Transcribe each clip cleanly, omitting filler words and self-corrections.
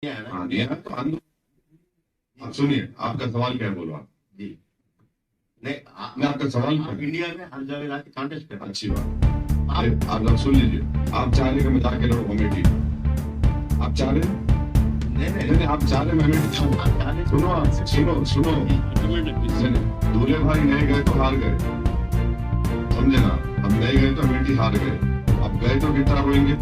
हाँ दिया है तो आंदोलन। आप सुनिए, आपका सवाल क्या है, बोलो आप। जी नहीं, मैं आपका सवाल क्या आप है? इंडिया में हर जगह जाके कांटेस्ट कर अच्छी बात। आप लोग सुन लीजिए, आप चाह रहे कि मैं जाके लड़ूं कमेटी, आप चाह रहे हैं? नहीं, आप चाह रहे मैं अमेठी सुनो, आप सुनो सुनो, दूल्हे भाई नहीं गए तो हार गए, समझे ना। हम नहीं गए तो अमेठी हार गए, अब गए तो कितना रोएंगे।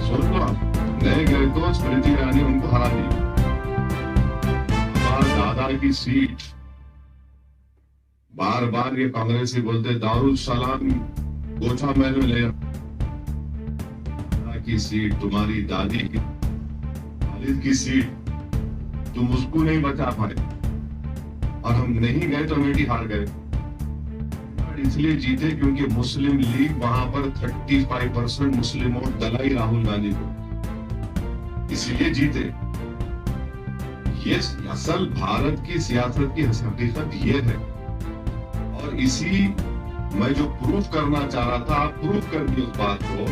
सुन लो, आप नहीं गए तो स्मृति ईरानी उनको हरा दी। हमारे दादा की सीट, बार बार ये कांग्रेसी बोलते दारुल सलाम गोछा महल में ले की सीट, तुम्हारी दादी की, खालिद की सीट, तुम उसको नहीं बचा पाए और हम नहीं गए तो अमेठी हार गए। इसलिए जीते क्योंकि मुस्लिम लीग वहां पर 35% मुस्लिम वोट दलाई राहुल गांधी को, इसीलिए जीते। ये असल भारत की सियासत की हकीकत ये है, और इसी मैं जो प्रूफ करना चाह रहा था, आप प्रूफ कर दिए उस बात को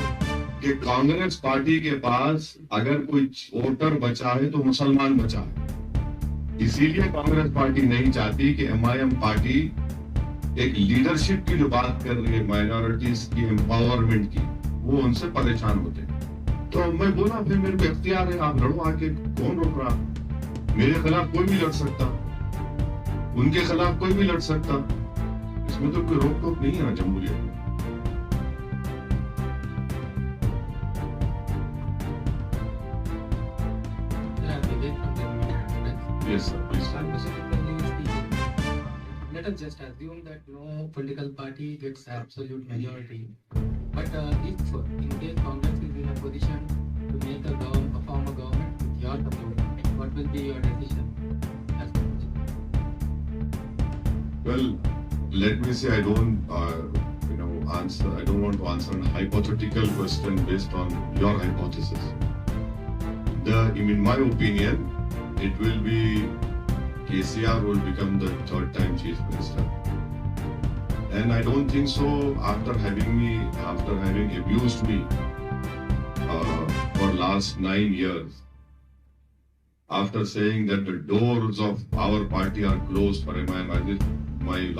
कि कांग्रेस पार्टी के पास अगर कोई वोटर बचा है तो मुसलमान बचा है। इसीलिए कांग्रेस पार्टी नहीं चाहती कि एमआईएम पार्टी एक लीडरशिप की जो बात कर रही है, माइनॉरिटीज की एम्पावरमेंट की, वो उनसे परेशान होते हैं। तो मैं बोला फिर मेरे को इख्तियार है, आप लड़ो आके, कौन रोक रहा। मेरे खिलाफ कोई भी लड़ सकता, उनके खिलाफ कोई भी लड़ सकता, इसमें तो कोई रोक टोक नहीं है जमहूरियत में। Yes, sir, please. Let us just assume that no political party gets absolute majority. But if in case Congress is in a position to make a form a government with your support, what will be your decision? Well, let me say I don't, answer. I don't want to answer a hypothetical question based on your hypothesis. In my opinion, it will be KCR will become the third time chief minister, and I don't think so. After having abused me for last 9 years, after saying that the doors of our party are closed for my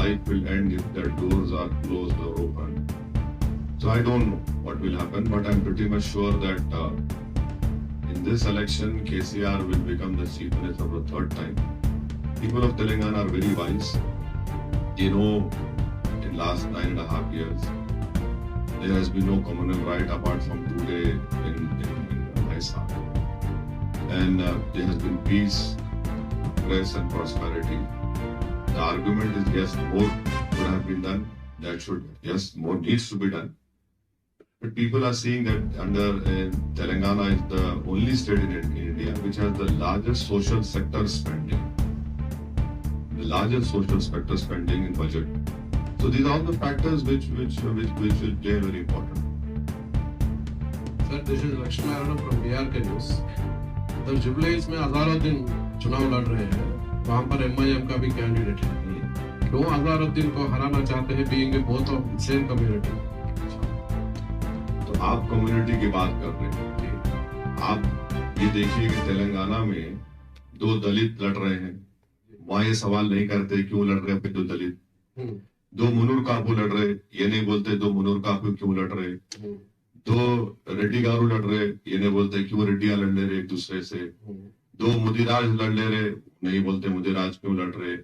life will end if the doors are closed or open. So I don't know what will happen, but I'm pretty much sure that in this election, KCR will become the chief minister for the third time. People of Telangana are very wise. They know in last 9.5 years, there has been no communal right apart from today in Maisa. And there has been peace, progress and prosperity. The argument is yes, more could have been done. More needs to be done. But people are seeing that under Telangana is the only state in India which has the largest social sector spending. The largest social sector spending in budget. So these are all the factors which will play very important. Sir, this is Lakshmi Narayana from BRK News. तो जुबलीस में अज़हरुद्दीन चुनाव लड़ रहे हैं, वहाँ पर MIM का भी कैंडिडेट है। क्यों अज़हरुद्दीन को हराना चाहते हैं, being A both of same community? तो आप कम्युनिटी की बात कर रहे हैं, आप ये देखिए कि तेलंगाना में 2 दलित लड़ रहे हैं, वहां ये सवाल नहीं करते क्यों लड़ रहे हैं 2 दलित। 2 मुनूर कापू लड़ रहे, ये नहीं बोलते 2 मुनूर कापू क्यों लड़ रहे। 2 रेड्डी गारू लड़ रहे, ये नहीं बोलते क्यों रेड्डियां लड़ ले रहे एक दूसरे से। 2 मुदिराज लड़ ले रहे, नहीं बोलते मुदिराज क्यों लड़ रहे।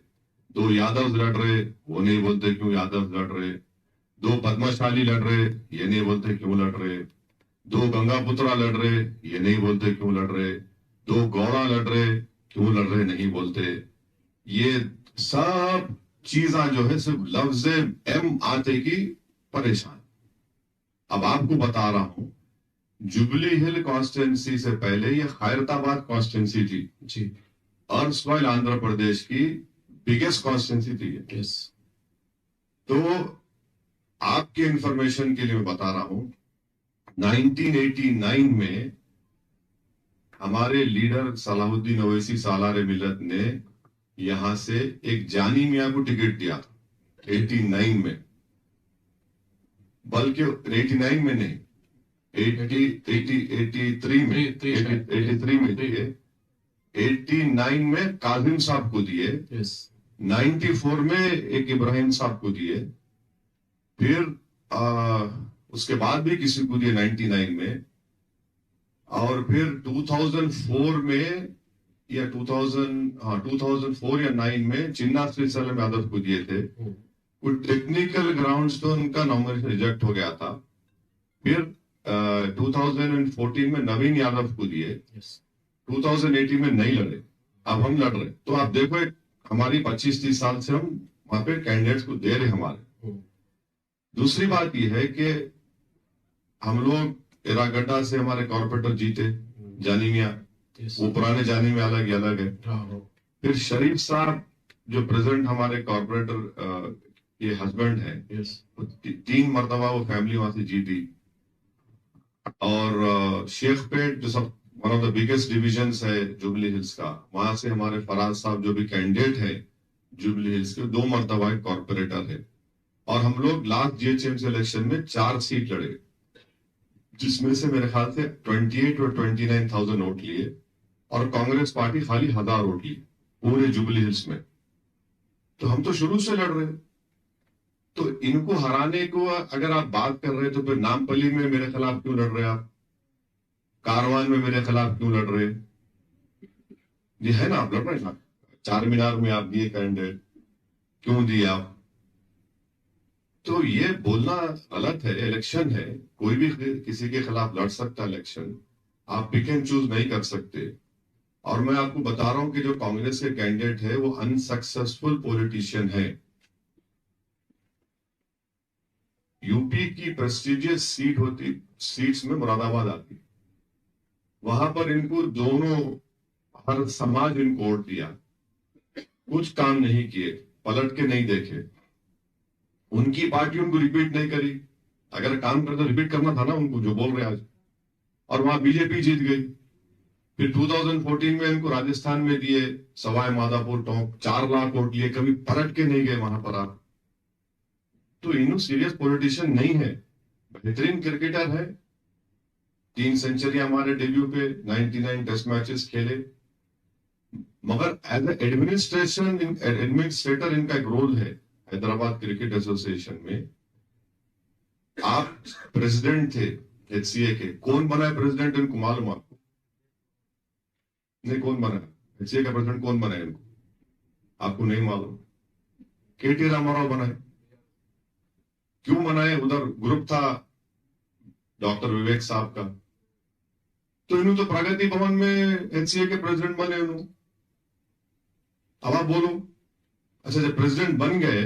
2 यादव लड़ रहे, वो नहीं बोलते क्यों यादव लड़ रहे। 2 पद्मशाली लड़ रहे, ये नहीं बोलते क्यों लड़ रहे। 2 गंगापुत्रा लड़ रहे, ये नहीं बोलते क्यों लड़ रहे। 2 गौड़ा लड़ रहे, क्यों लड़ रहे नहीं बोलते। ये सब चीजा जो है सिर्फ लफ्ज एम आते की परेशान। अब आपको बता रहा हूं, जुबली हिल कॉन्स्टिट्यूंसी से पहले ये खैरताबाद कॉन्स्टिट्यूंसी थी जी, अर्सवाइल आंध्र प्रदेश की बिगेस्ट कॉन्स्टिट्यूंसी थी। यस। तो आपके इंफॉर्मेशन के लिए मैं बता रहा हूं, 1989 में हमारे लीडर सलाहुद्दीन ओवैसी सालारे मिल्लत ने यहां से एक जानी मियां को टिकट दिया था 89 में, बल्कि 89 में नहीं, 83 में 83 में दिए, 89 में काजिम साहब को दिए, Yes. 94 में एक इब्राहिम साहब को दिए, फिर उसके बाद भी किसी को दिए 99 में, और फिर 2004 में या 2004 या 9 में चिन्ना श्रीशैलम यादव को दिए थे। कुछ टेक्निकल ग्राउंड्स तो उनका नॉमिनेशन रिजेक्ट हो गया था। फिर 2014 में नवीन यादव को दिए, Yes. 2018 में नहीं लड़े, अब हम लड़ रहे। तो आप देखो हमारी 25-30 साल से हम वहां पे कैंडिडेट्स को दे रहे हमारे। दूसरी बात यह है कि हम लोग इरागड्डा से हमारे कॉर्पोरेटर जीते, जानी मियां, Yes. वो पुराने जानी में अलग है। हाँ, फिर शरीफ साहब जो प्रेसिडेंट हमारे कॉर्पोरेटर के हस्बैंड है, Yes. 3 मरतबा वो फैमिली वहां से जीती। और शेखपेट जो सब one of the biggest divisions है जुबली हिल्स का, वहां से हमारे फराज साहब जो भी कैंडिडेट है जुबली हिल्स के, 2 मरतबा कॉर्पोरेटर है। और हम लोग लास्ट जीएचएमसी इलेक्शन में 4 सीट लड़े, जिसमें से मेरे ख्याल से 28 और 29,000 वोट लिए, और कांग्रेस पार्टी खाली 1000 वोट ली पूरे जुबली हिल्स में। तो हम तो शुरू से लड़ रहे हैं। तो इनको हराने को अगर आप बात कर रहे हैं, तो फिर नामपली में मेरे खिलाफ क्यों लड़ रहे हैं आप? कारवान में मेरे खिलाफ क्यों लड़ रहे हैं? ये है ना, आप लड़ रहे हैं ना। चार मीनार में आप दिए कैंडिडेट, क्यों दिए आप? तो ये बोलना गलत है। इलेक्शन है, कोई भी किसी के खिलाफ लड़ सकता है इलेक्शन, आप पिक एंड चूज नहीं कर सकते। और मैं आपको बता रहा हूं कि जो कांग्रेस के कैंडिडेट है वो अनसक्सेसफुल पॉलिटिशियन है। यूपी की प्रेस्टिजियस सीट होती, सीट्स में मुरादाबाद आती, वहां पर इनको दोनों, हर समाज इनको वोट दिया, कुछ काम नहीं किए, पलट के नहीं देखे, उनकी पार्टी उनको रिपीट नहीं करी। अगर काम करते रिपीट करना था ना उनको, जो बोल रहे आज। और वहां बीजेपी जीत गई। फिर 2014 में इनको राजस्थान में दिए, सवाई माधोपुर टोंक, 4 लाख वोट लिए, कभी पलट के नहीं गए वहां पर आप। तो इन्हों सीरियस पॉलिटिशियन नहीं है, बेहतरीन क्रिकेटर है, 3 सेंचुरी हमारे डेब्यू पे, 99 टेस्ट मैचेस खेले। मगर एज एडमिनिस्ट्रेटर इनका एक रोल है हैदराबाद क्रिकेट एसोसिएशन में। आप प्रेसिडेंट थे एचसीए के, कौन बना है प्रेसिडेंट इनको मालूम आपको? नहीं, कौन बना है एचसीए का प्रेसिडेंट? कौन बना है इनको? आपको नहीं मालूम? केटी रामाराव बना है। क्यों बना है? उधर ग्रुप था डॉक्टर विवेक साहब का, तो इन्हों तो प्रगति भवन में एचसीए के प्रेसिडेंट बने इन्हों। अब आप बोलो, अच्छा जब प्रेसिडेंट बन गए,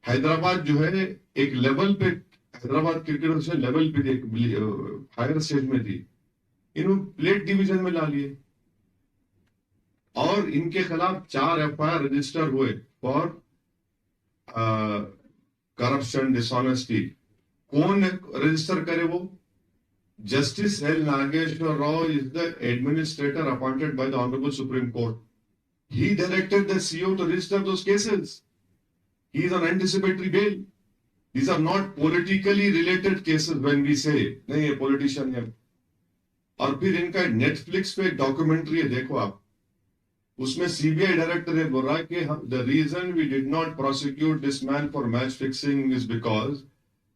हैदराबाद जो है एक लेवल पे, हैदराबाद क्रिकेट एसोसिएशन लेवल पे एक हायर स्टेज में थी, इन्हों प्लेट डिवीजन में ला लिए। और इनके खिलाफ 4 एफआईआर रजिस्टर हुए फॉर करप्शन, डिसऑनेस्टी। कौन रजिस्टर करे वो? Justice L Nageswara Rao is the administrator appointed by the honourable supreme court. He directed the CEO to register those cases. He is on anticipatory bail. These are not politically related cases when we say नहीं ये politician है. और फिर इनका Netflix पे एक documentary है, देखो आप, उसमें सीबीआई डायरेक्टर ने बोला कि the reason we did not prosecute this man for match fixing is because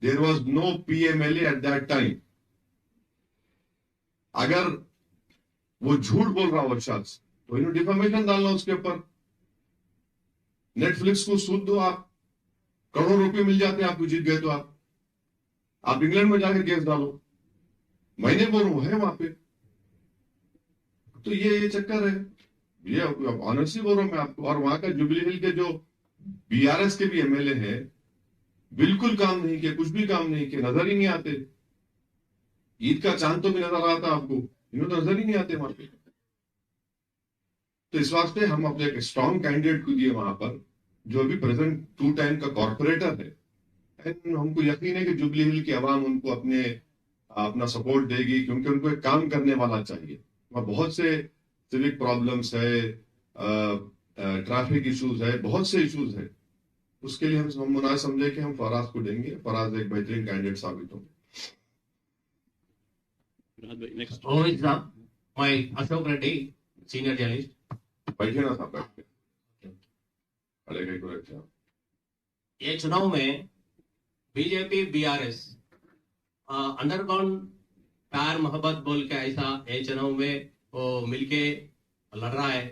there was no PMLA at that time. अगर वो झूठ बोल रहा हो शख्स, तो इन्हें डिफामेशन डालना उसके ऊपर। नेटफ्लिक्स को सूद दो आप, करोड़ों रुपए मिल जाते हैं आपको, जीत गए तो आप इंग्लैंड में जाकर केस डालो। मैंने बोल रहा हूं है वहां पे। तो ये चक्कर है, ये ऑनेस्टली बोल रहा हूं मैं आपको। और वहां का जुबली हिल के जो बीआरएस के भी एमएलए हैं, बिल्कुल काम नहीं किए, कुछ भी काम नहीं किए, नजर ही नहीं आते। ईद का चांद तो भी नजर आता आपको, इन्होंने तो नजर ही नहीं आते वहां पे। तो इस वास्ते हम अपने एक स्ट्रॉन्ग कैंडिडेट को दिए वहां पर, जो अभी प्रेजेंट 2 टाइम का कॉर्पोरेटर है। एंड हमको यकीन है कि जुबली हिल की आवाम उनको अपना सपोर्ट देगी, क्योंकि उनको एक काम करने वाला चाहिए। वहां बहुत से सिविक प्रॉब्लम्स है, ट्रैफिक इश्यूज है, बहुत से इश्यूज है। उसके लिए हम मुनासिब समझे कि हम फराज को देंगे। फराज एक बेहतरीन कैंडिडेट साबित होंगे। Next. Who is my Ashok Reddy, senior journalist. बैठिए ना साहब, बैठ के खड़े गए को रखे आप। ये चुनाव में बीजेपी बीआरएस अंडरग्राउंड प्यार मोहब्बत बोल के ऐसा ये चुनाव में वो मिलके लड़ रहा है,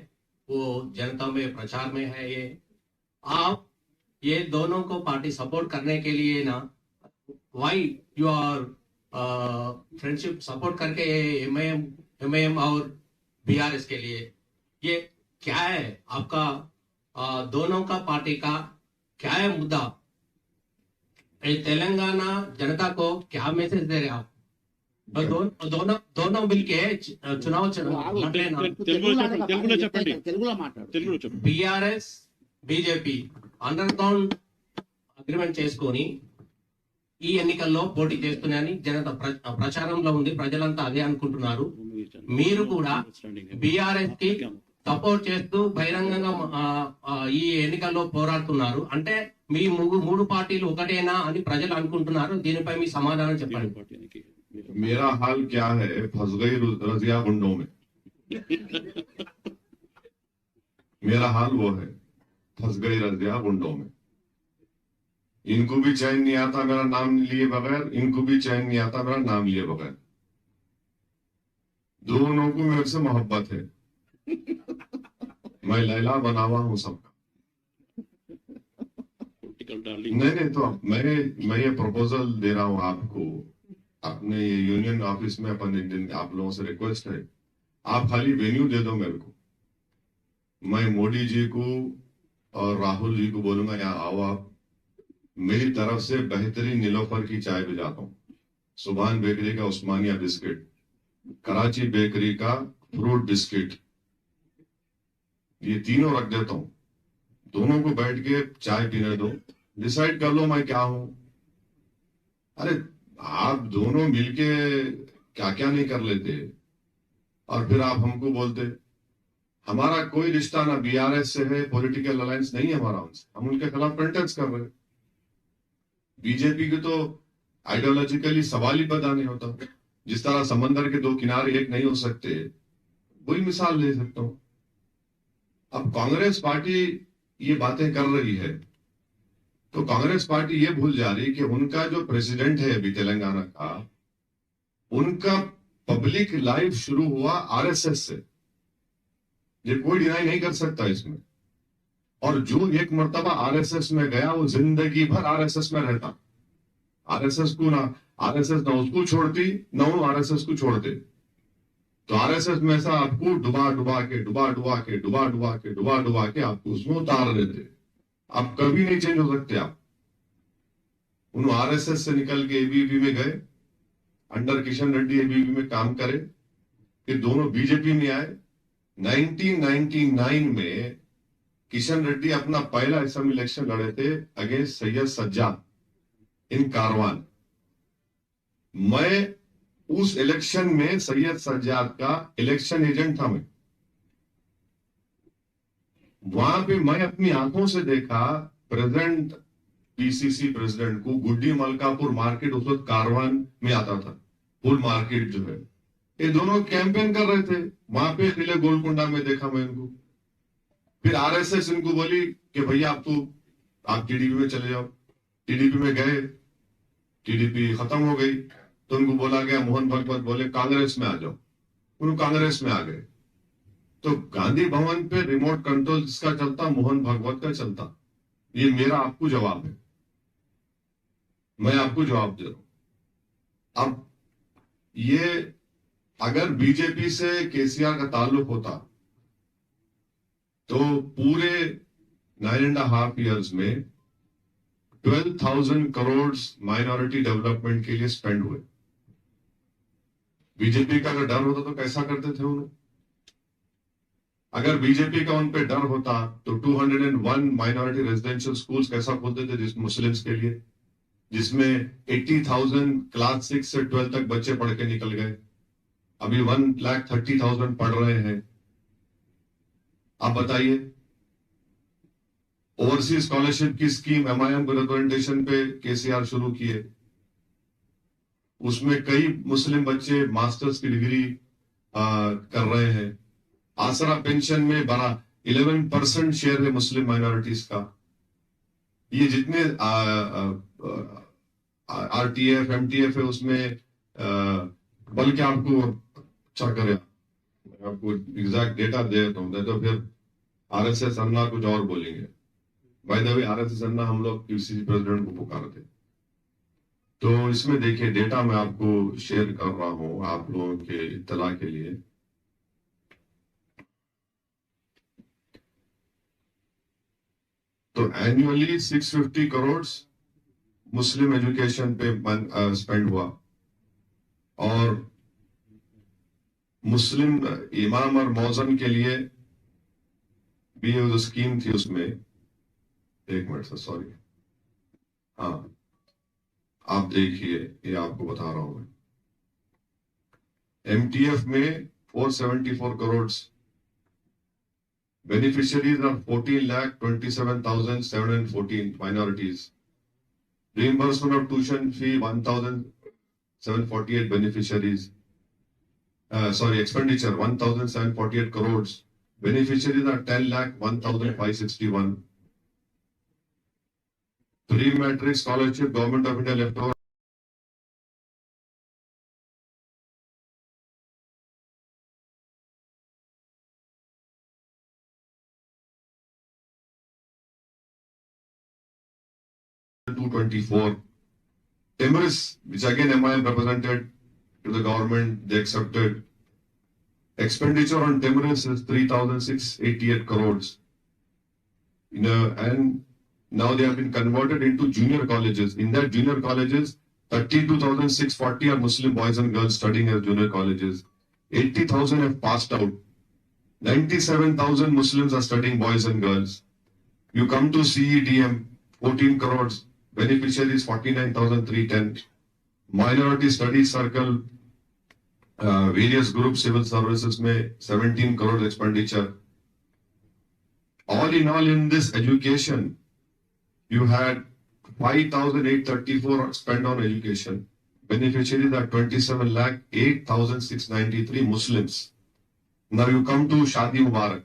वो जनता में प्रचार में है। ये आप ये दोनों को पार्टी सपोर्ट करने के लिए ना, why you are friendship support करके एमआईएम और बीआरएस के लिए ये क्या है आपका दोनों का पार्टी का क्या है मुद्दा? ये तेलंगाना जनता को क्या मैसेज दे रहे आप? दोनों मिलके चुनाव लड़ लेना। తెలుగులో చెప్పండి. తెలుగులో మాట్లాడు. తెలుగులో చెప్పండి. BRS BJP under ground agreement చేసుకొని ఈ ఎన్నికల్లో పోటీ చేస్తున్నాయని జనత ప్రచారంలో ఉంది, ప్రజలంతా అదే అనుకుంటున్నారు. మీరు కూడా బీఆర్ఎస్ కి సపోర్ట్ చేస్తూ బహిరంగంగా ఈ ఎన్నికల్లో పోరాడుతున్నారు అంటే మీ మూడు పార్టీలు ఒకటేనా అని ప్రజలు అనుకుంటున్నారు. దీనిపై మీ సమాధానం చెప్పండి. मेरा हाल क्या है, फंस गई रजिया गुंडों में। मेरा हाल वो है, फंस गई रजिया गुंडों में। इनको भी चैन नहीं आता मेरा नाम लिए बगैर, इनको भी चैन नहीं आता मेरा नाम लिए बगैर। दोनों को मेरे से मोहब्बत है, मैं लैला बना हुआ हूं सबका। नहीं तो मैं ये प्रपोजल दे रहा हूं आपको, अपने यूनियन ऑफिस में अपन इंडियन आप लोगों से रिक्वेस्ट है, आप खाली वेन्यू दे दो मेरे को। मैं मोदी जी को और राहुल जी को बोलूंगा यहाँ आओ आप, मेरी तरफ से बेहतरीन नीलोफर की चाय भिजाता हूँ, सुभान बेकरी का उस्मानिया बिस्किट, कराची बेकरी का फ्रूट बिस्किट, ये तीनों रख देता हूँ। दोनों को बैठ के चाय पीने दो, डिसाइड कर लो मैं क्या हूं। अरे आप दोनों मिलके क्या क्या नहीं कर लेते, और फिर आप हमको बोलते। हमारा कोई रिश्ता ना बीआरएस से है, पॉलिटिकल अलायंस नहीं है हमारा उनसे, हम उनके खिलाफ प्रोटेस्ट कर रहे हैं। बीजेपी की तो आइडियोलॉजिकली सवाल ही पैदा नहीं होता। जिस तरह समंदर के दो किनारे एक नहीं हो सकते, वही मिसाल ले सकता हूं। अब कांग्रेस पार्टी ये बातें कर रही है तो कांग्रेस पार्टी ये भूल जा रही कि उनका जो प्रेसिडेंट है अभी तेलंगाना का, उनका पब्लिक लाइफ शुरू हुआ आरएसएस से, ये कोई डिनाई नहीं कर सकता इसमें। और जो एक मर्तबा आरएसएस में गया वो जिंदगी भर आरएसएस में रहता। आरएसएस ना उसको छोड़ती, ना वो आरएसएस को छोड़ते। तो आरएसएस में ऐसा आपको डुबा डुबा के आपको उसमें उतार देते। आप कभी नहीं चेंज हो सकते। आप उन आरएसएस से निकल के एबीवीपी में गए, अंडर किशन रेड्डी एबीवीपी में काम करे, फिर दोनों बीजेपी में आए। 1999 में किशन रेड्डी अपना पहला असेंबली इलेक्शन लड़े थे अगेंस्ट सैयद सज्जाद इन कारवान। मैं उस इलेक्शन में सैयद सज्जाद का इलेक्शन एजेंट था। मैं वहां पे मैं अपनी आंखों से देखा प्रेजेंट पीसीसी प्रेसिडेंट को गुड्डी मलकापुर मार्केट उस वक्त कारवान में आता था, फुल मार्केट जो है, ये दोनों कैंपेन कर रहे थे वहां पे किले गोलकुंडा में देखा मैं इनको। फिर आरएसएस इनको बोली कि भैया आप टीडीपी में चले जाओ। टीडीपी में गए, टीडीपी खत्म हो गई तो उनको बोला गया, मोहन भागवत बोले कांग्रेस में आ जाओ, उन कांग्रेस में आ गए। तो गांधी भवन पे रिमोट कंट्रोल जिसका चलता, मोहन भागवत का चलता। ये मेरा आपको जवाब है, मैं आपको जवाब दे रहा हूं। अब ये अगर बीजेपी से केसीआर का ताल्लुक होता तो पूरे 9.5 years में 12,000 करोड़ माइनॉरिटी डेवलपमेंट के लिए स्पेंड हुए। बीजेपी का अगर डर होता तो कैसा करते थे उन्होंने? अगर बीजेपी का उन पे डर होता तो 201 माइनॉरिटी रेजिडेंशियल स्कूल्स कैसा खोलते थे जिस मुस्लिम्स के लिए, जिसमें 80,000 क्लास 6 से 12 तक बच्चे पढ़ के निकल गए। अभी 1,30,000 पढ़ रहे हैं। आप बताइए, ओवरसीज स्कॉलरशिप की स्कीम एमआईएम रिप्रेजेंटेशन पे केसीआर शुरू किए। उसमें कई मुस्लिम बच्चे मास्टर्स की डिग्री कर रहे हैं। आसरा पेंशन में बड़ा 11% शेयर है मुस्लिम माइनॉरिटीज का। ये जितने आरटीएफ एमटीएफ है उसमें बल्कि आपको अच्छा करे, आपको एग्जैक्ट डेटा दे देता हूं, तो फिर आरएसएस अन्ना कुछ और बोलेंगे। बाय द वे आरएसएस अन्ना हम लोग पीसीसी प्रेसिडेंट को पुकारते। तो इसमें देखिए डेटा मैं आपको शेयर कर रहा हूं आप लोगों के इत्तला के लिए। तो एनुअली 650 करोड़ मुस्लिम एजुकेशन पे स्पेंड हुआ, और मुस्लिम इमाम और मौजन के लिए भी जो स्कीम थी उसमें, एक मिनट सर सॉरी, हाँ आप देखिए ये आपको बता रहा हूं मैं। एमटीएफ में 474 crore, beneficiaries are 14,27,714 minorities. Reimbursement of tuition fee 1,748 beneficiaries. Expenditure 1,748 crores. Beneficiaries are 10,01,561. Pre-matric scholarship, Government of India left over. $224. Timorous, which again MIM represented to the government, they accepted. Expenditure on Timorous is 3,688 crores. And now they have been converted into junior colleges. In that junior colleges, 32,640 are Muslim boys and girls studying as junior colleges. 80,000 have passed out. 97,000 Muslims are studying boys and girls. You come to CEDM, 14 crores. Beneficiaries 49,310. Minority Studies Circle, various groups, civil services में 17 crores expenditure. All in all, in this education, you had 5,834 spent on education. Beneficiaries are 27,08,693 Muslims. Now you come to Shadi Mubarak,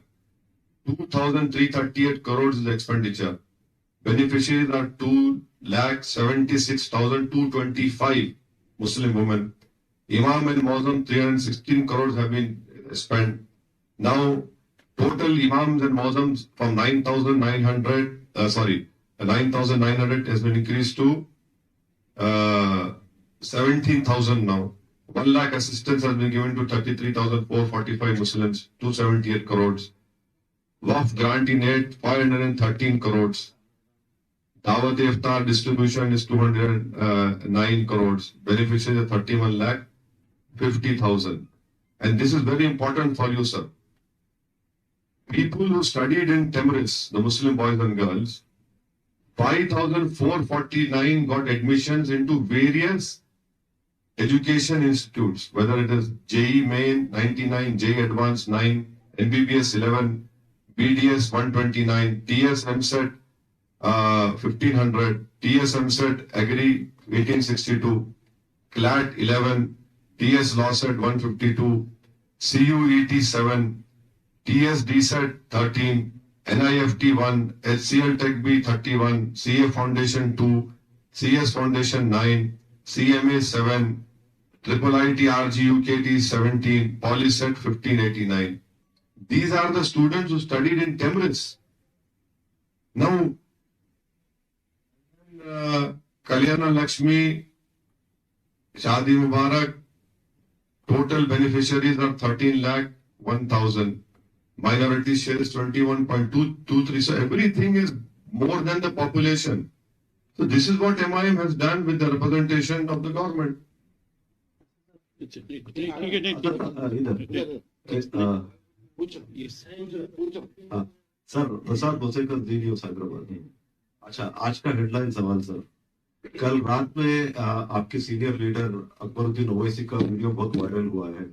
2,338 crores is expenditure. Beneficiaries are 2,76,225 Muslim women. Imam and Muslim 316 crores have been spent. Now total Imams and Muslims from 9,900 has been increased to 17,000 now. 1 lakh assistance has been given to 33,445 Muslims, 278 crores. Waqf grant in aid 513 crores. Dawat Iftar distribution is 209 crores. Beneficiaries are 31 lakh 50,000. And this is very important for you, sir. People who studied in Timorous, the Muslim boys and girls, 5,449 got admissions into various education institutes, whether it is JE Main 99, JE Advanced 9, MBBS 11, BDS 129, TS MSET 1500, TS MSET Agri 1862, CLAT 11, TS LawSet 152, CUET 7, TS DSET 13, NIFT 1, HCL Tech B 31, CA Foundation 2, CS Foundation 9, CMA 7, IIIT RG UKT 17, PolySet 1589. These are the students who studied in Timorous. Now, Kalyana Lakshmi, Shadi Mubarak, total beneficiaries are 13 lakh 1,000. Minority share is 21.223. So everything is more than the population. So this is what MIM has done with the representation of the government. Sir Prasad Bhosekar Zee news Hyderabad. अच्छा, आज का headline सवाल sir, कल रात में आपके senior leader Akbaruddin Owaisi का video बहुत वायरल हुआ है।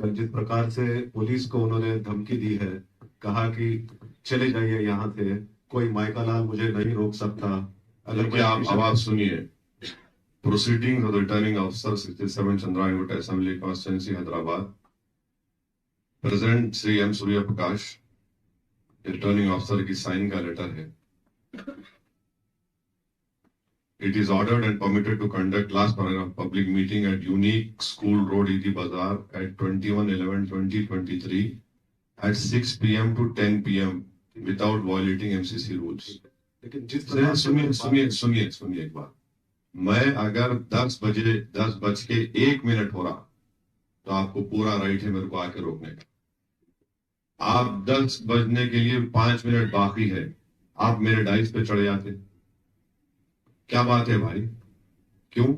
कल जिस प्रकार से पुलिस को उन्होंने धमकी दी है, कहा कि चले जाइए यहाँ से, कोई माइका लाल मुझे नहीं रोक सकता। अगर क्या आप आवाज सुनिए, proceedings of the returning officer 67 Chandrayana Assembly Constituency Hyderabad. Present Sri M. Surya Prakash, returning officer की sign का letter है. It is ordered and permitted to conduct last paragraph public meeting at Unique School Road, Iti Bazaar at 21/11/2023 at 6 p.m. to 10 p.m. without violating MCC rules. लेकिन जिस सुनिए तरह से सुनिए एक बार. मैं अगर 10:01 हो रहा तो आपको पूरा राइट है मेरे को आके रोकने का. आप 10 बजने के लिए 5 मिनट बाकी है, आप मेरे डाइस पे चढ़े जाते. क्या बात है भाई? क्यों?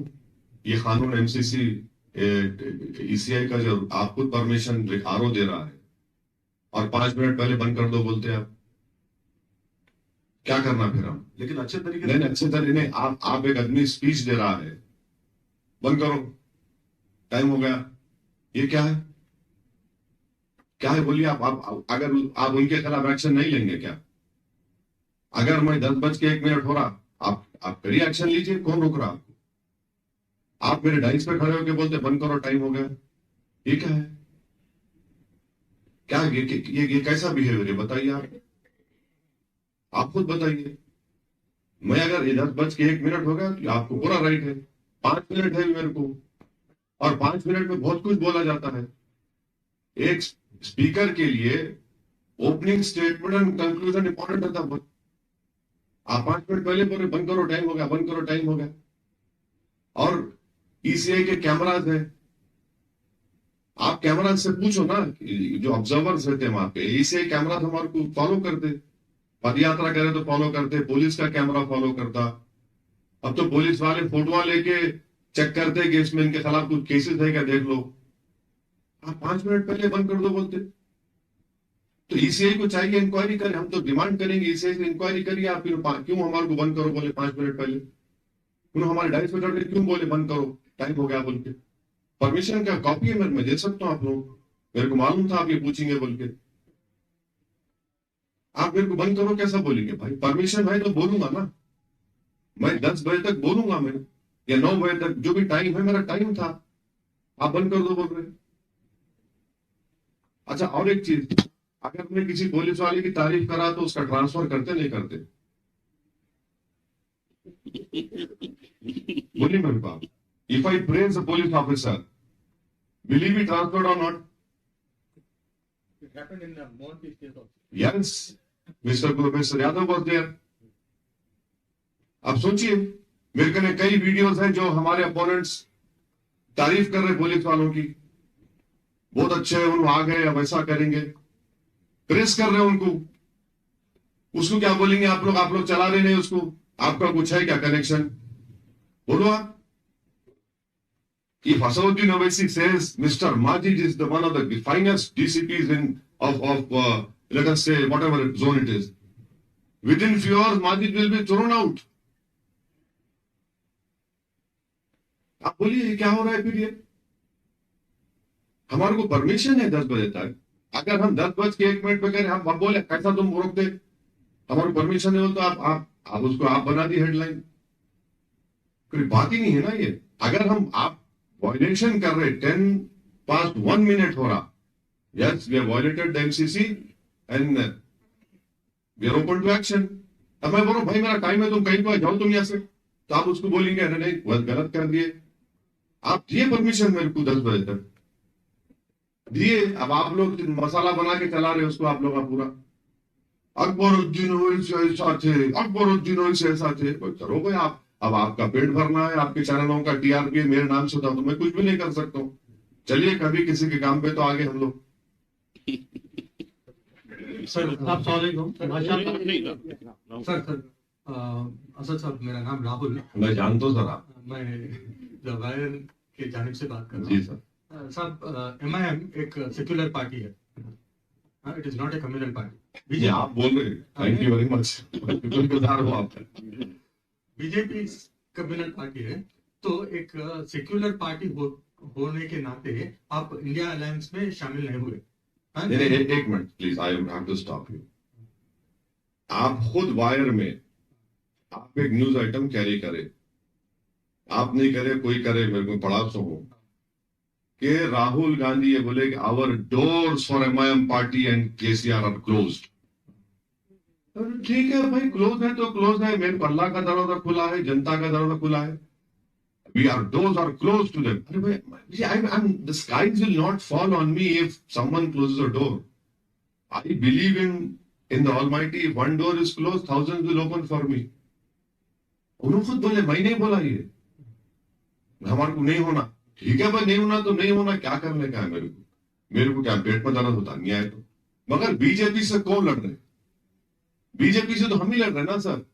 ये कानून एमसीसी ईसीआई का जो आपको परमिशन आरओ दे रहा है और 5 मिनट पहले बंद कर दो बोलते हैं आप. क्या करना फिर हम? लेकिन अच्छे तरीके नहीं अच्छे तरीके नहीं. आप एक आदमी स्पीच दे रहा है, बंद करो, टाइम हो गया. ये क्या है? क्या है बोलिए आप अगर आप उनके खिलाफ एक्शन नहीं लेंगे क्या? अगर मैं 10:01 हो रहा आप करिए एक्शन लीजिए. कौन रोक रहा आपको? आप मेरे डाइस पे खड़े होकर बोलते बंद करो, टाइम हो गया. ये क्या है? क्या ये कैसा बिहेवियर है बताइए आप खुद बताइए. मैं अगर 10:01 हो गया तो आपको पूरा राइट है. 5 मिनट है मेरे को, और 5 मिनट में बहुत कुछ बोला जाता है. एक स्पीकर के लिए opening statement and conclusion important होता है. आप 5 मिनट पहले बोले बंद करो, टाइम हो गया, बंद करो, टाइम हो गया. और ईसीआई के कैमराज है, आप कैमराज से पूछो ना, जो ऑब्जर्वर्स रहते हैं वहां पे. ईसीआई कैमराज हमारे को फॉलो करते, पद यात्रा करे तो फॉलो करते, पुलिस का कैमरा फॉलो करता. अब तो पुलिस वाले फोटो लेके चेक करते कि इसमें इनके खिलाफ कुछ केसेस है क्या, देख लो. आप 5 मिनट पहले बंद कर दो बोलते. तो ईसीआई को चाहिए इंक्वायरी करे. हम तो डिमांड करेंगे ईसीआई से इंक्वायरी करिए. आप क्यों हमारे को बंद करो बोले 5 मिनट पहले? क्यों हमारे डाइस पे चढ़ के क्यों बोले बंद करो, टाइम हो गया बोल के? परमिशन का कॉपी है मैं दे सकता हूँ आप लोग. मेरे को मालूम था आप ये पूछेंगे बोल के. आप मेरे को बंद करो कैसा बोलेंगे भाई? परमिशन है तो बोलूंगा ना. मैं 10 बजे तक बोलूंगा, मैं या 9 बजे तक, जो भी टाइम है मेरा टाइम था. आप बंद कर दो बोल रहे. अच्छा, और एक चीज, अगर मैं किसी पुलिस वाले की तारीफ करा तो उसका ट्रांसफर करते नहीं करते? बोलिए मेरे को. If I praise a police officer, will he be transferred or not? It happened in Mohanty case also. Yes, Mr. Yadav was there. अब सोचिए, मेरे कने कई वीडियोस हैं जो हमारे अपोनेंट्स तारीफ कर रहे पुलिस वालों की, बहुत अच्छे हैं, उन आ गए अब ऐसा करेंगे, प्रेस कर रहे हैं उनको. उसको क्या बोलेंगे आप लोग चला रहे नहीं उसको. आपका कुछ है क्या कनेक्शन? बोलो आप. If Asauddin Owaisi says Mr. Majid is the one of the finest DCPs let us say whatever zone it is, within few hours Majid will be thrown out. आप बोलिए क्या हो रहा है फिर? ये हमारे को परमिशन है 10 बजे तक. अगर हम 10:01 पे करें, हम बोले कैसा तुम रोक दे? हमारे परमिशन है तो आप उसको आप बना दी हेडलाइन. कोई बात ही नहीं है ना ये. अगर आप वायलेशन कर रहे, 10:01 हो रहा, yes we have violated the MCC and we are open to action. अब मैं बोलो भाई मेरा टाइम है, तुम कहीं को जाओ तुम यहाँ से, तो आप उसको बोलेंगे अरे नहीं बहुत गलत कर दिए. आप दिए परमिशन मेरे को 10 बजे तक दिए. अब आप लोग मसाला बना के चला रहे उसको, आप लोग पूरा अकबरुद्दीन ओवैसी ऐसा थे, अकबरुद्दीन ओवैसी ऐसा थे. करो भाई आप. अब आपका पेट भरना है, आपके चैनलों का टीआरपी मेरे नाम से होता तो मैं कुछ भी नहीं कर सकता हूँ. चलिए कभी किसी के काम पे तो आगे हम लोग. सर आप सर असद साहब, मेरा नाम राहुल. मैं जानता हूँ सर. आप मैं द वायर के जानिब से बात कर रहा हूँ. जी सर. साहब एमआईएम एक सेक्युलर पार्टी है, it is not a communal party. ये आप बोल रहे, थैंक यू वेरी मच. गुजार हो आप. बीजेपी कम्युनल पार्टी है, तो एक सेक्युलर पार्टी होने के नाते आप इंडिया अलायंस में शामिल नहीं हुए. एक minute please, I have to stop you. आप खुद वायर में आप एक न्यूज आइटम कैरी करें, आप नहीं करे, कोई करे, मेरे को पढ़ा तो हो कि राहुल गांधी ये बोले कि our doors for MIM party and KCR are closed. ठीक है भाई, क्लोज है तो क्लोज है, मेरे अल्लाह का दरवाजा खुला है, जनता का दरवाजा खुला है। Our doors are closed to them. The skies will not fall on me if someone closes a door. I believe in the Almighty. If one door is closed, thousands will open for me. उन्होंने खुद बोले, मैं नहीं बोला ये, हमारे को नहीं होना। ठीक है भाई, नहीं होना तो नहीं होना, क्या करने का है मेरे को क्या पेट में दर्द होता नहीं आए तो। मगर बीजेपी से कौन लड़ रहे? बीजेपी से तो हम ही लड़ रहे ना सर।